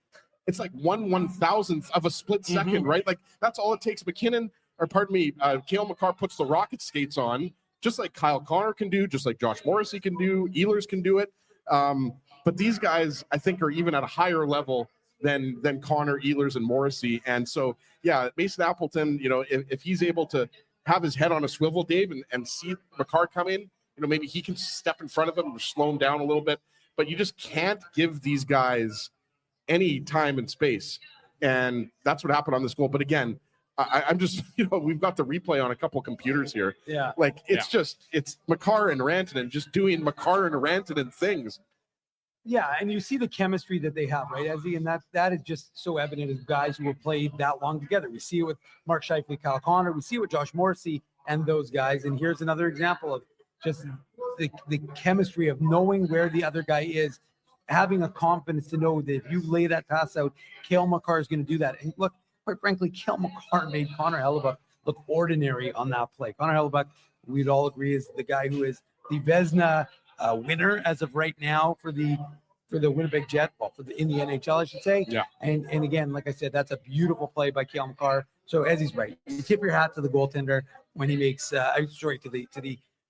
1/1000th of a split second, right? Like that's all it takes. Cale Makar puts the rocket skates on, just like Kyle Connor can do, just like Josh Morrissey can do, Ehlers can do it. But these guys, I think, are even at a higher level than Connor, Ehlers, and Morrissey. And so, yeah, Mason Appleton, if he's able to have his head on a swivel, Dave, and see Makar come in, maybe he can step in front of him or slow him down a little bit. But you just can't give these guys any time and space. And that's what happened on this goal. But again, I'm just, we've got the replay on a couple computers here. Yeah. Like, it's Makar and Rantanen just doing Makar and Rantanen things. Yeah, and you see the chemistry that they have, right, Ezzy? And that is just so evident as guys who have played that long together. We see it with Mark Scheifele, Kyle Connor. We see it with Josh Morrissey and those guys. And here's another example of just the chemistry of knowing where the other guy is, having a confidence to know that if you lay that pass out, Cale Makar is going to do that. And look, quite frankly, Cale Makar made Connor Hellebuck look ordinary on that play. Connor Hellebuck, we'd all agree, is the guy who is the Vezina winner as of right now for the Winnipeg Jets, in the NHL, I should say. Yeah. And again, like I said, that's a beautiful play by Cale Makar. So as he's right, you tip your hat to the goaltender when he makes to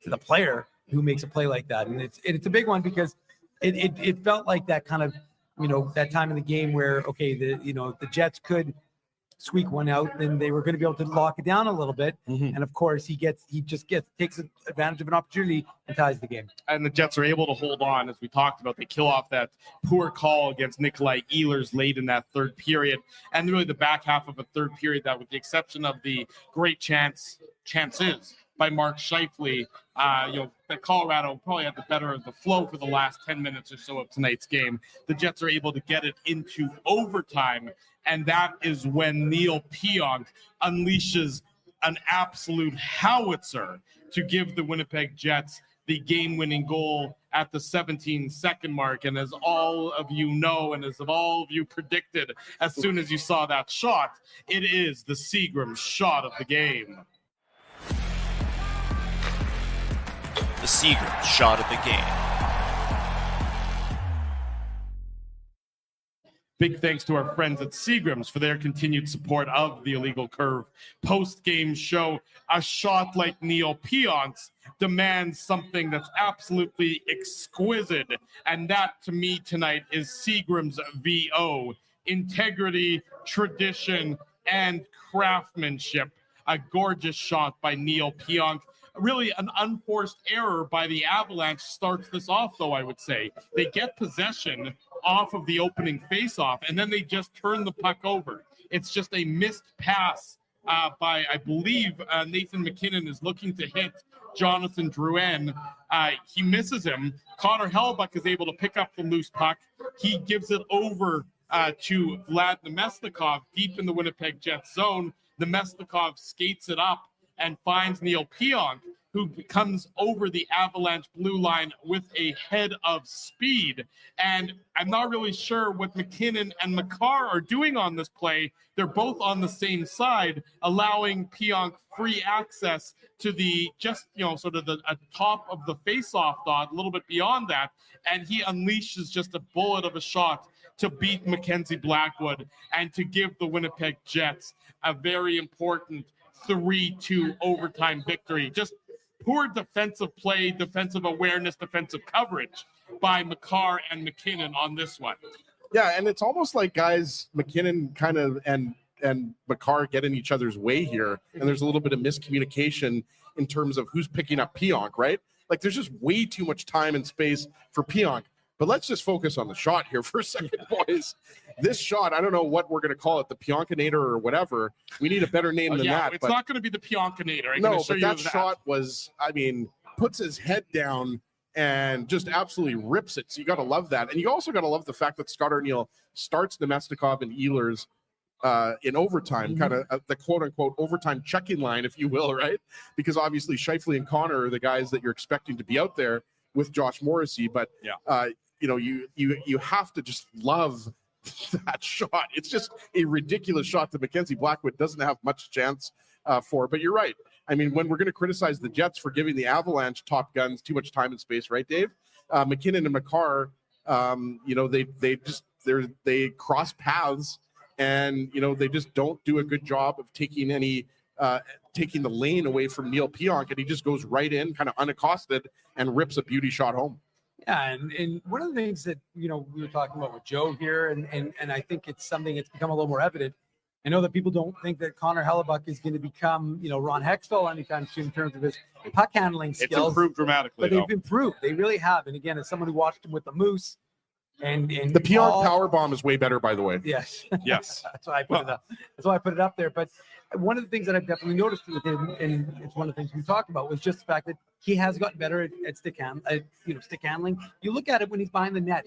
the player who makes a play like that, and it's a big one because it felt like that kind of that time in the game where the Jets could squeak one out, then they were going to be able to lock it down a little bit. Mm-hmm. And of course, he takes advantage of an opportunity and ties the game. And the Jets are able to hold on, as we talked about. They kill off that poor call against Nikolai Ehlers late in that third period, and really the back half of a third period that, with the exception of the great chances by Mark Scheifele, that Colorado probably had the better of the flow for the last 10 minutes or so of tonight's game. The Jets are able to get it into overtime, and that is when Neil Pionk unleashes an absolute howitzer to give the Winnipeg Jets the game-winning goal at the 17-second mark. And as all of you know, and as all of you predicted, as soon as you saw that shot, it is the Seagram shot of the game. The Seagram shot of the game. Big thanks to our friends at Seagram's for their continued support of the Illegal Curve post-game show. A shot like Neil Pionk's demands something that's absolutely exquisite, and that, to me, tonight is Seagram's VO. Integrity, tradition, and craftsmanship. A gorgeous shot by Neil Pionk. Really an unforced error by the Avalanche starts this off, though, I would say. They get possession off of the opening faceoff, and then they just turn the puck over. It's just a missed pass by, I believe, Nathan MacKinnon is looking to hit Jonathan Drouin. He misses him. Connor Hellebuck is able to pick up the loose puck. He gives it over to Vlad Nemesnikov deep in the Winnipeg Jets zone. Nemesnikov skates it up and finds Neil Pionk, who comes over the Avalanche blue line with a head of speed. And I'm not really sure what MacKinnon and Makar are doing on this play. They're both on the same side, allowing Pionk free access to the top of the face-off dot, a little bit beyond that. And he unleashes just a bullet of a shot to beat Mackenzie Blackwood and to give the Winnipeg Jets a very important 3-2 overtime victory. Just poor defensive play, defensive awareness, defensive coverage by Makar and MacKinnon on this one. Yeah, and it's almost like guys, MacKinnon kind of and Makar get in each other's way here, and there's a little bit of miscommunication in terms of who's picking up Pionk, right? Like there's just way too much time and space for Pionk. But let's just focus on the shot here for a second, boys. This shot, I don't know what we're going to call it, the Pionkinator or whatever. We need a better name than that. It's not going to be the Pionkinator. No, but that shot was, I mean, puts his head down and just absolutely rips it. So you got to love that. And you also got to love the fact that Scott Arniel starts Nemestikov and Ehlers in overtime, kind of the quote-unquote overtime checking line, if you will, right? Because obviously Scheifele and Connor are the guys that you're expecting to be out there with Josh Morrissey. But, you know, you have to just love that shot. It's just a ridiculous shot that Mackenzie Blackwood doesn't have much chance for. But you're right. I mean, when we're going to criticize the Jets for giving the Avalanche top guns too much time and space, right, Dave? McKinnon and Makar, you know, they cross paths. And, you know, they just don't do a good job of taking the lane away from Neil Pionk. And he just goes right in, kind of unaccosted, and rips a beauty shot home. Yeah, and one of the things that, you know, we were talking about with Joe here, and I think it's something that's become a little more evident. I know that people don't think that Connor Hellebuck is going to become, you know, Ron Hextall anytime soon in terms of his puck handling skills. It's improved dramatically, but they've improved. They really have. And again, as someone who watched him with the Moose, and the Pionk power bomb is way better, by the way. Yes. Yes. That's why I put it up. That's why I put it up there. But one of the things that I've definitely noticed with him, and it's one of the things we talked about, was just the fact that he has gotten better at stick handling. You look at it when he's behind the net.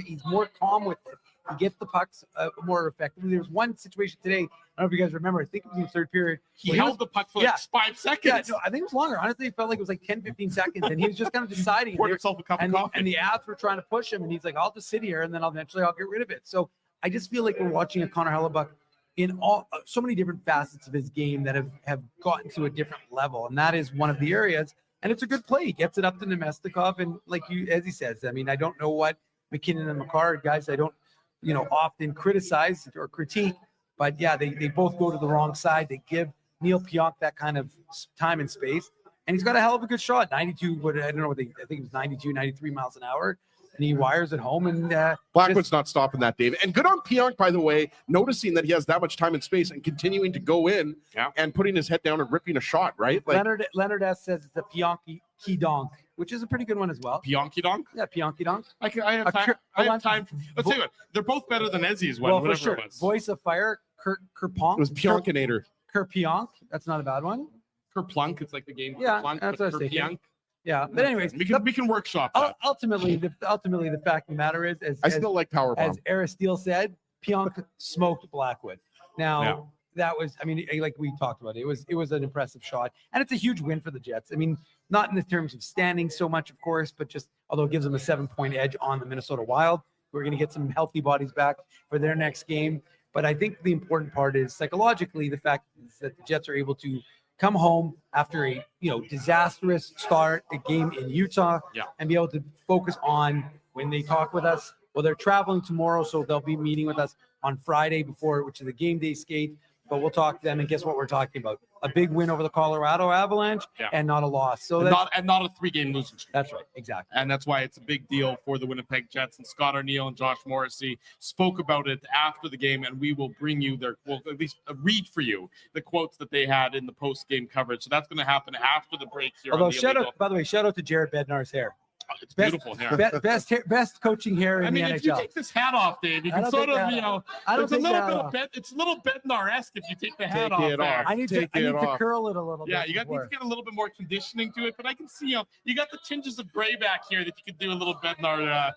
He's more calm with it. He gets the pucks more effectively. There's one situation today. I don't know if you guys remember. I think it was in the third period. He held the puck for like 5 seconds. Yeah, no, I think it was longer. Honestly, it felt like it was like 10, 15 seconds. And he was just kind of deciding. Poured himself a cup of coffee. And the Avs were trying to push him. And he's like, I'll just sit here and then eventually I'll get rid of it. So I just feel like we're watching a Connor Hellebuck in so many different facets of his game that have gotten to a different level. And that is one of the areas. And it's a good play. He gets it up to Nemestikov. And like as he says, I mean, I don't know what McKinnon and Makar, guys, I don't, you know, often criticize or critique, but yeah, they both go to the wrong side. They give Neil Pionk that kind of time and space, and he's got a hell of a good shot. 92, I don't know what I think it was 92, 93 miles an hour, and he wires it home. And Blackwood's not stopping that, Dave. And good on Pionk, by the way, noticing that he has that much time and space and continuing to go in and putting his head down and ripping a shot, right? Like, Leonard S. says it's a Pionky donk, which is a pretty good one as well. Pionky donk? Yeah, Pionky donk. I have time. Let's tell you what, they're both better than Ezzy's one, whatever for sure. It was. Voice of Fire, Kerplunk. It was Pionkinator. Kerpionk. That's not a bad one. Kerplunk. It's like the game. Yeah, Kerplunk, that's what I was thinking. Yeah, but anyways, we can workshop that. Ultimately, the fact of the matter is, I still like Powerbomb. As Aristide said, Pionk smoked Blackwood. Now that was, I mean, like we talked about, it was an impressive shot, and it's a huge win for the Jets. I mean, not in the terms of standing so much, of course, but just although it gives them a 7-point edge on the Minnesota Wild. We're going to get some healthy bodies back for their next game. But I think the important part is psychologically the fact is that the Jets are able to come home after a disastrous start, a game in Utah, and be able to focus on when they talk with us. Well, they're traveling tomorrow, so they'll be meeting with us on Friday which is the game day skate. But we'll talk to them, and guess what we're talking about? A big win over the Colorado Avalanche and not a loss. So not a 3-game losing streak. That's right, exactly. And that's why it's a big deal for the Winnipeg Jets. And Scott Arniel and Josh Morrissey spoke about it after the game, and we will bring you at least read for you the quotes that they had in the post-game coverage. So that's going to happen after the break here. Although by the way, shout out to Jared Bednar's hair. It's beautiful hair. Best coaching hair in the NHL. If you take this hat off, Dave, you can sort of, it's a little Bednar-esque if you take the hat off. I need to curl it a little bit. Yeah, you need to get a little bit more conditioning to it, but I can see, you got the tinges of gray back here that you could do a little Bednar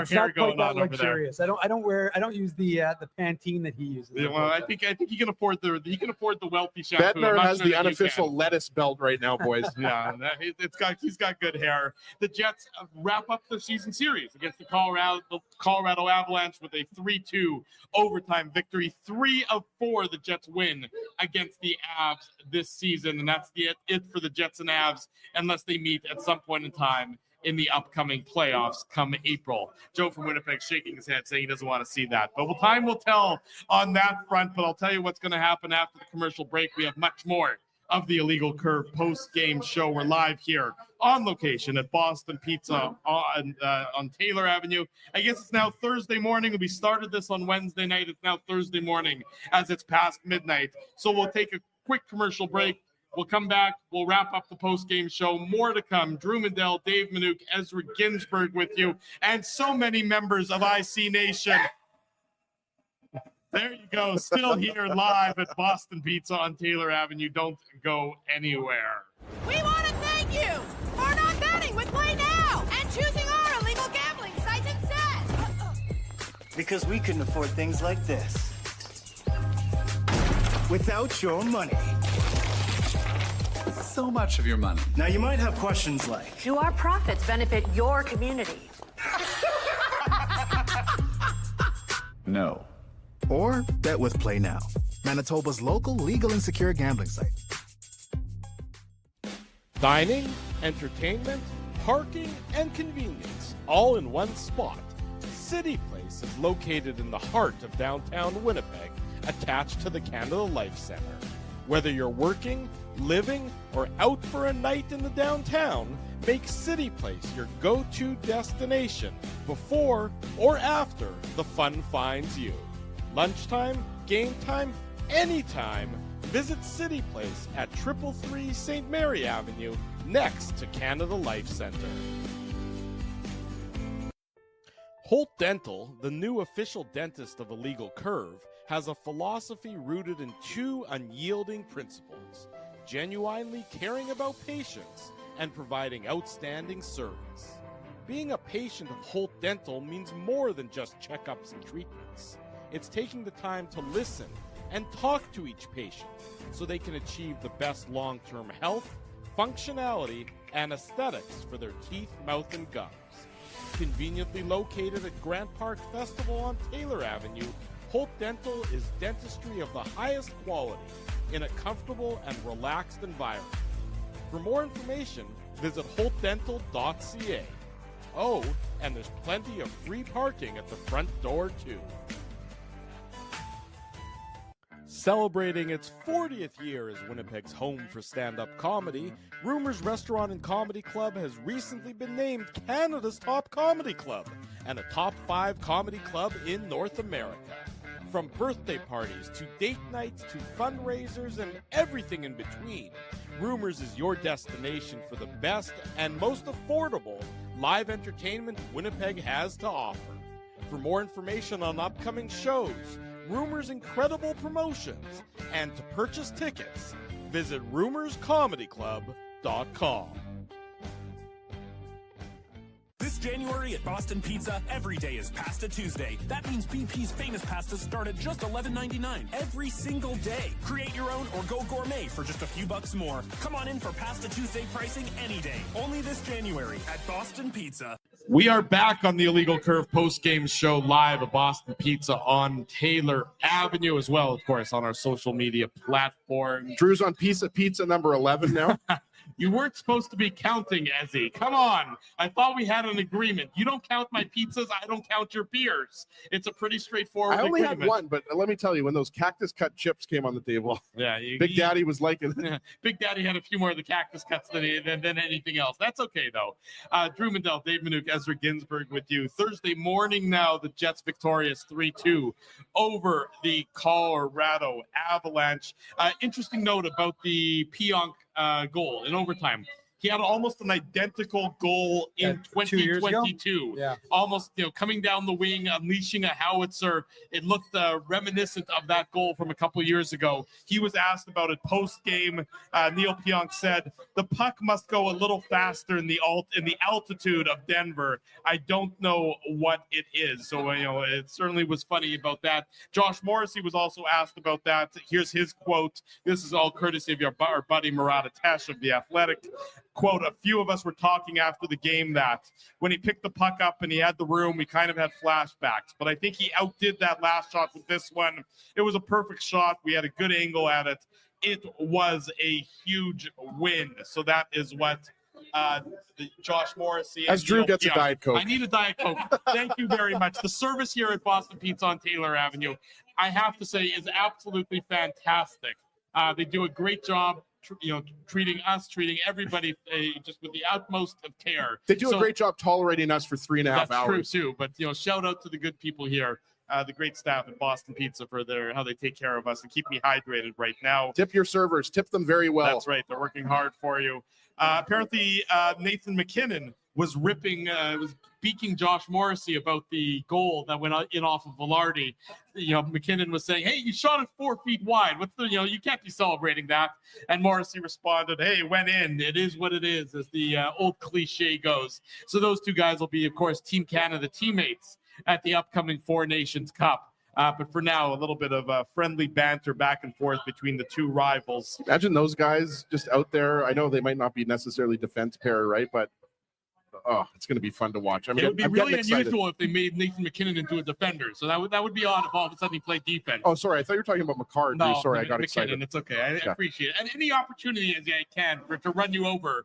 hair going on over there. I don't use the Pantene that he uses. Yeah, well, I think he can afford the wealthy shampoo. Bednar has the unofficial lettuce belt right now, boys. Yeah, he's got good hair. The Jets wrap up the season series against the Colorado Avalanche with a 3-2 overtime victory. 3 of 4 the Jets win against the Avs this season, and that's it for the Jets and Avs unless they meet at some point in time in the upcoming playoffs come April. Joe from Winnipeg shaking his head saying he doesn't want to see that. But time will tell on that front, but I'll tell you what's going to happen after the commercial break. We have much more of the Illegal Curve post-game show. We're live here on location at Boston Pizza on Taylor Avenue. I guess it's now Thursday morning. We started this on Wednesday night. It's now Thursday morning as it's past midnight. So we'll take a quick commercial break. We'll come back. We'll wrap up the post-game show. More to come. Drew Mandel, Dave Manouk, Ezra Ginsburg with you, and so many members of IC Nation. There you go. Still here live at Boston Pizza on Taylor Avenue. Don't go anywhere. We want to thank you for not betting with Play Now and choosing our illegal gambling site instead. Because we couldn't afford things like this without your money. So much of your money. Now you might have questions like, Do our profits benefit your community? No. Or bet with Play Now, Manitoba's local legal and secure gambling site. Dining, entertainment, parking, and convenience, all in one spot. City Place is located in the heart of downtown Winnipeg, attached to the Canada Life Centre. Whether you're working, living, or out for a night in the downtown, make City Place your go-to destination before or after the fun finds you. Lunchtime, game time, anytime, visit City Place at 333 St. Mary Avenue, next to Canada Life Centre. Holt Dental, the new official dentist of Illegal Curve, has a philosophy rooted in two unyielding principles: genuinely caring about patients and providing outstanding service. Being a patient of Holt Dental means more than just checkups and treatments. It's taking the time to listen and talk to each patient so they can achieve the best long-term health, functionality, and aesthetics for their teeth, mouth, and gums. Conveniently located at Grant Park Festival on Taylor Avenue, Holt Dental is dentistry of the highest quality in a comfortable and relaxed environment. For more information, visit holtdental.ca. Oh, and there's plenty of free parking at the front door, too. Celebrating its 40th year as Winnipeg's home for stand-up comedy, Rumors Restaurant and Comedy Club has recently been named Canada's top comedy club and a top 5 comedy club in North America. From birthday parties to date nights to fundraisers and everything in between, Rumors is your destination for the best and most affordable live entertainment Winnipeg has to offer. For more information on upcoming shows, Rumors' incredible promotions, and to purchase tickets, visit rumorscomedyclub.com. This January at Boston Pizza, every day is Pasta Tuesday. That means BP's famous pastas start at just $11.99 every single day. Create your own or go gourmet for just a few bucks more. Come on in for Pasta Tuesday pricing any day. Only this January at Boston Pizza. We are back on the Illegal Curve post-game show live at Boston Pizza on Taylor Avenue, as well, of course, on our social media platform. Drew's on pizza number 11 now. You weren't supposed to be counting, Ezzy. Come on. I thought we had an agreement. You don't count my pizzas, I don't count your beers. It's a pretty straightforward agreement. I only agreement. had one, but let me tell you, when those cactus cut chips came on the table, Big Daddy was liking it. Yeah, Big Daddy had a few more of the cactus cuts than anything else. That's okay, though. Drew Mandel, Dave Manouk, Ezra Ginsburg with you. Thursday morning now, the Jets victorious 3-2 over the Colorado Avalanche. Interesting note about the Pionk goal in overtime. He had almost an identical goal in 2022. Yeah. Almost, coming down the wing, unleashing a howitzer. It looked reminiscent of that goal from a couple years ago. He was asked about it post-game. Neil Pionk said, "The puck must go a little faster in the altitude of Denver. I don't know what it is." So, it certainly was funny about that. Josh Morrissey was also asked about that. Here's his quote. This is all courtesy of our buddy Murat Atesh of The Athletic. Quote, "A few of us were talking after the game that when he picked the puck up and he had the room, we kind of had flashbacks. But I think he outdid that last shot with this one. It was a perfect shot. We had a good angle at it. It was a huge win." So that is what Josh Morrissey. As Drew gets a Diet Coke. I need a Diet Coke. Thank you very much. The service here at Boston Pizza on Taylor Avenue, I have to say, is absolutely fantastic. They do a great job. Treating everybody just with the utmost of care. They do a great job tolerating us for 3.5 hours. That's true too. But shout out to the good people here the great staff at Boston Pizza for how they take care of us and keep me hydrated right now. Tip your servers. Tip them very well. That's right. They're working hard for you. Apparently, Nathan McKinnon was speaking Josh Morrissey about the goal that went in off of Velarde. McKinnon was saying, "Hey, you shot it 4 feet wide. You can't be celebrating that." And Morrissey responded, "Hey, it went in. It is what it is," as the old cliche goes. So those two guys will be, of course, Team Canada teammates at the upcoming Four Nations Cup. But for now, a little bit of friendly banter back and forth between the two rivals. Imagine those guys just out there. I know they might not be necessarily defense pair, right? But it's going to be fun to watch. I mean, it would be really unusual if they made Nathan McKinnon into a defender. So that would be odd if all of a sudden he played defense. Oh, sorry. I thought you were talking about McCarr. No, Sorry, I got McKinnon, excited. It's okay. I appreciate it. And any opportunity as I can to run you over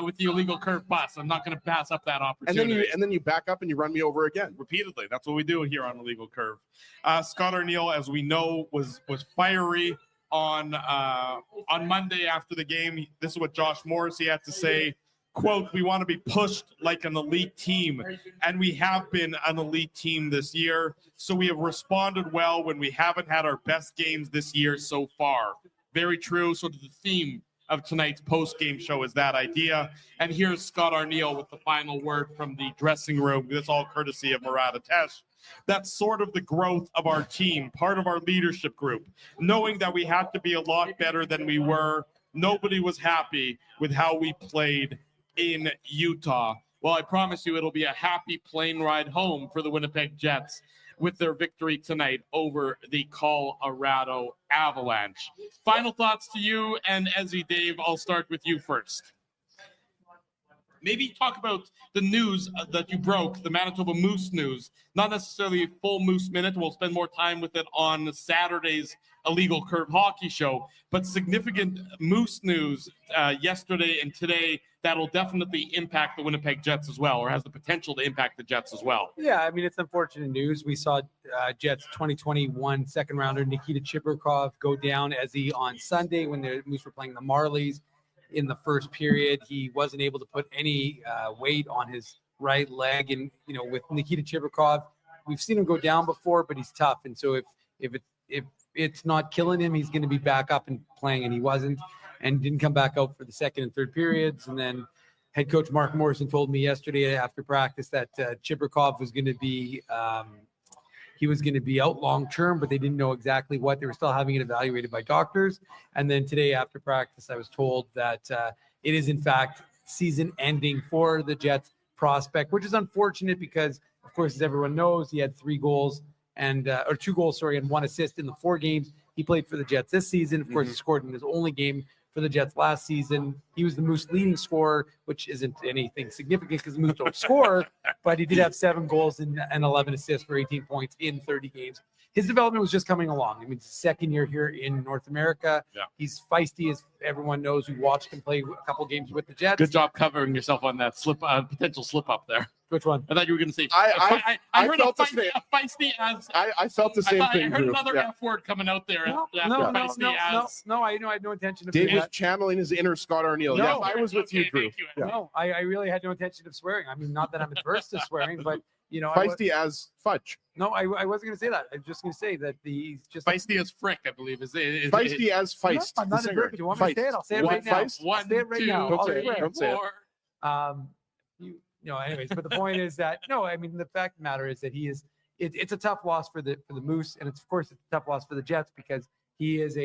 with the illegal curve bus, I'm not going to pass up that opportunity. And then you back up and you run me over again. Repeatedly. That's what we do here on Illegal Curve. Scott Arniel, as we know, was fiery on Monday after the game. This is what Josh Morrissey had to say. Quote, "We want to be pushed like an elite team, and we have been an elite team this year. So we have responded well when we haven't had our best games this year so far." Very true. So the theme of tonight's post-game show is that idea. And here's Scott Arniel with the final word from the dressing room. This all courtesy of Murat Atesh. "That's sort of the growth of our team, part of our leadership group, knowing that we had to be a lot better than we were. Nobody was happy with how we played in Utah." Well, I promise you it'll be a happy plane ride home for the Winnipeg Jets with their victory tonight over the Colorado Avalanche. Final thoughts to you and Ezzy, Dave. I'll start with you first. Maybe talk about the news that you broke, the Manitoba Moose news. Not necessarily a full Moose Minute. We'll spend more time with it on Saturday's Illegal Curve Hockey Show. But significant Moose news yesterday and today that'll definitely impact the Winnipeg Jets as well, or has the potential to impact the Jets as well. Yeah, I mean, it's unfortunate news. We saw Jets 2021 second rounder Nikita Chibrikov go down on Sunday when the Moose were playing the Marlies. In the first period, he wasn't able to put any weight on his right leg. And, with Nikita Chibrikov, we've seen him go down before, but he's tough. And so if it's not killing him, he's going to be back up and playing. And he wasn't, and didn't come back out for the second and third periods. And then head coach Mark Morrison told me yesterday after practice that Chibrikov was going to be he was going to be out long-term, but they didn't know exactly what. They were still having it evaluated by doctors. And then today after practice, I was told that it is, in fact, season ending for the Jets prospect, which is unfortunate because, of course, as everyone knows, he had 2 goals, and 1 assist in the 4 games he played for the Jets this season. Of course, he scored in his only game for the Jets last season. He was the Moose leading scorer, which isn't anything significant because the Moose don't score, but he did have 7 goals and 11 assists for 18 points in 30 games. His development was just coming along. I mean, it's his second year here in North America. Yeah. He's feisty, as everyone knows who watched him play a couple games with the Jets. Good job covering yourself on that potential slip up there. Which one? I thought you were going to say. I heard felt a feisty as. I felt the same thing. I heard another F word coming out there. No, I had no intention of Dave doing was that. channeling his inner Scott Arniel. No. Yes, I was with you, Drew. Yeah. No, I really had no intention of swearing. I mean, not that I'm adverse to swearing, but feisty as fudge. No, I wasn't going to say that. I'm just going to say that he's just feisty as frick, I believe. Is feisty as feist. No, I'm not adverse. Do you want me to say it? I'll say it right now. I'll say it right now. Don't say it. Anyways, but the point is that the fact of the matter is that it's a tough loss for the Moose, and it's a tough loss for the Jets because he is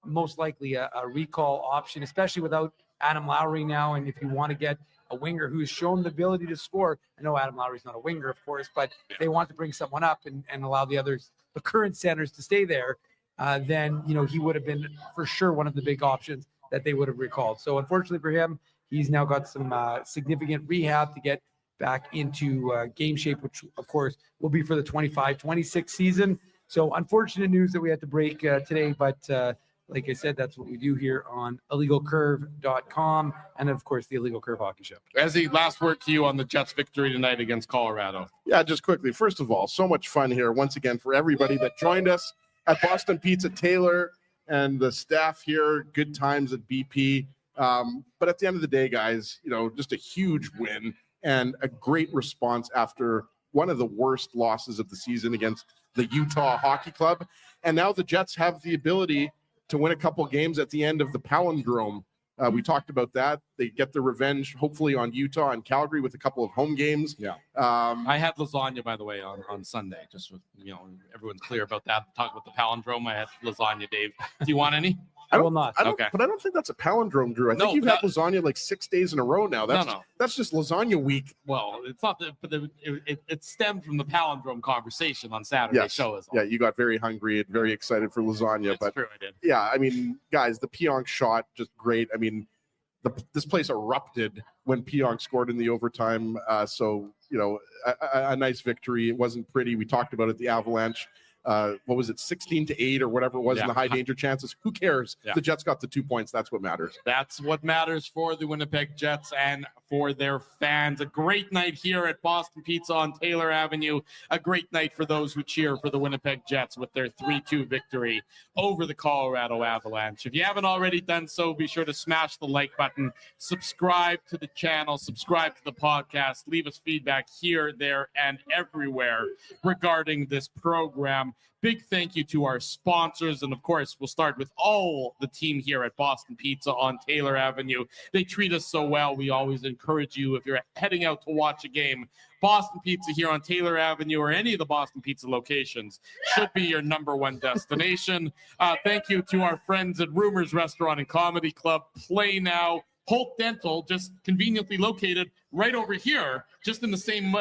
most likely a recall option, especially without Adam Lowry now. And if you want to get a winger who's shown the ability to score, I know Adam Lowry's not a winger, of course, but they want to bring someone up and allow the current centers to stay there, then he would have been for sure one of the big options that they would have recalled. So unfortunately for him, he's now got some significant rehab to get back into game shape, which, of course, will be for the 25-26 season. So unfortunate news that we had to break today, but like I said, that's what we do here on illegalcurve.com and, of course, the Illegal Curve Hockey Show. Ezzy, last word to you on the Jets' victory tonight against Colorado. Yeah, just quickly. First of all, so much fun here once again for everybody that joined us at Boston Pizza. Taylor and the staff here, good times at BP. But at the end of the day, guys, just a huge win and a great response after one of the worst losses of the season against the Utah Hockey Club. And now the Jets have the ability to win a couple games at the end of the palindrome. We talked about that. They get the revenge, hopefully, on Utah and Calgary with a couple of home games. Yeah. I had lasagna, by the way, on Sunday. Just so, everyone's clear about that. Talk about the palindrome. I had lasagna, Dave. Do you want any? I will not. Okay. But I don't think that's a palindrome, Drew. I think you've had lasagna like 6 days in a row now. That's just lasagna week. Well, it's not but it stemmed from the palindrome conversation on Saturday's show. Yeah, you got very hungry and very excited for lasagna. That's true, I did. Yeah, I mean, guys, the Pionk shot, just great. I mean, this place erupted when Pionk scored in the overtime. So, a nice victory. It wasn't pretty. We talked about it, the Avalanche. What was it, 16-8 or whatever it was in the high danger chances? Who cares? The Jets got the 2 points. That's what matters. That's what matters for the Winnipeg Jets and for their fans. A great night here at Boston Pizza on Taylor Avenue. A great night for those who cheer for the Winnipeg Jets with their 3-2 victory over the Colorado Avalanche. If you haven't already done so, be sure to smash the like button, subscribe to the channel, subscribe to the podcast, leave us feedback here, there, and everywhere regarding this program. Big thank you to our sponsors. And of course, we'll start with all the team here at Boston Pizza on Taylor Avenue. They treat us so well. We always encourage you, if you're heading out to watch a game, Boston Pizza here on Taylor Avenue or any of the Boston Pizza locations should be your number one destination. Thank you to our friends at Rumors Restaurant and Comedy Club. Play Now. Holt Dental, just conveniently located right over here, just in the same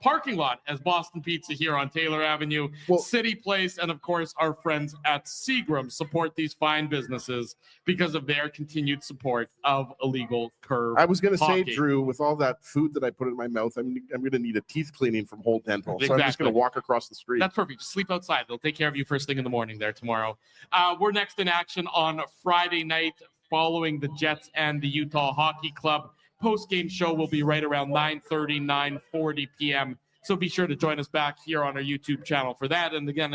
parking lot as Boston Pizza here on Taylor Avenue, City Place, and of course our friends at Seagram support these fine businesses because of their continued support of Illegal Curve. I was going to say, Hockey. Drew, with all that food that I put in my mouth, I'm going to need a teeth cleaning from Holt Dental. Exactly. So I'm just going to walk across the street. That's perfect. Just sleep outside. They'll take care of you first thing in the morning there tomorrow. We're next in action on Friday night following the Jets and the Utah Hockey Club. Post-game show will be right around 9:30, 9:40 p.m. So be sure to join us back here on our YouTube channel for that. And again,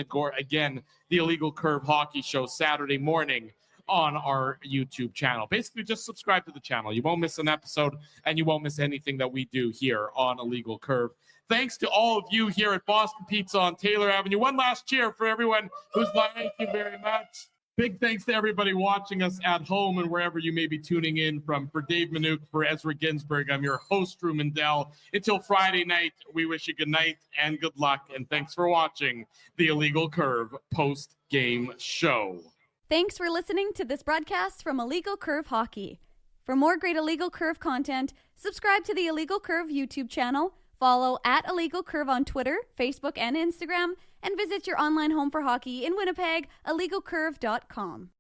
the Illegal Curve Hockey Show Saturday morning on our YouTube channel. Basically, just subscribe to the channel. You won't miss an episode, and you won't miss anything that we do here on Illegal Curve. Thanks to all of you here at Boston Pizza on Taylor Avenue. One last cheer for everyone who's like, thank you very much. Big thanks to everybody watching us at home and wherever you may be tuning in from. For Dave Manouk, for Ezra Ginsburg, I'm your host, Drew Mandel. Until Friday night, we wish you good night and good luck. And thanks for watching the Illegal Curve post-game show. Thanks for listening to this broadcast from Illegal Curve Hockey. For more great Illegal Curve content, subscribe to the Illegal Curve YouTube channel, follow at Illegal Curve on Twitter, Facebook, and Instagram, and visit your online home for hockey in Winnipeg, illegalcurve.com.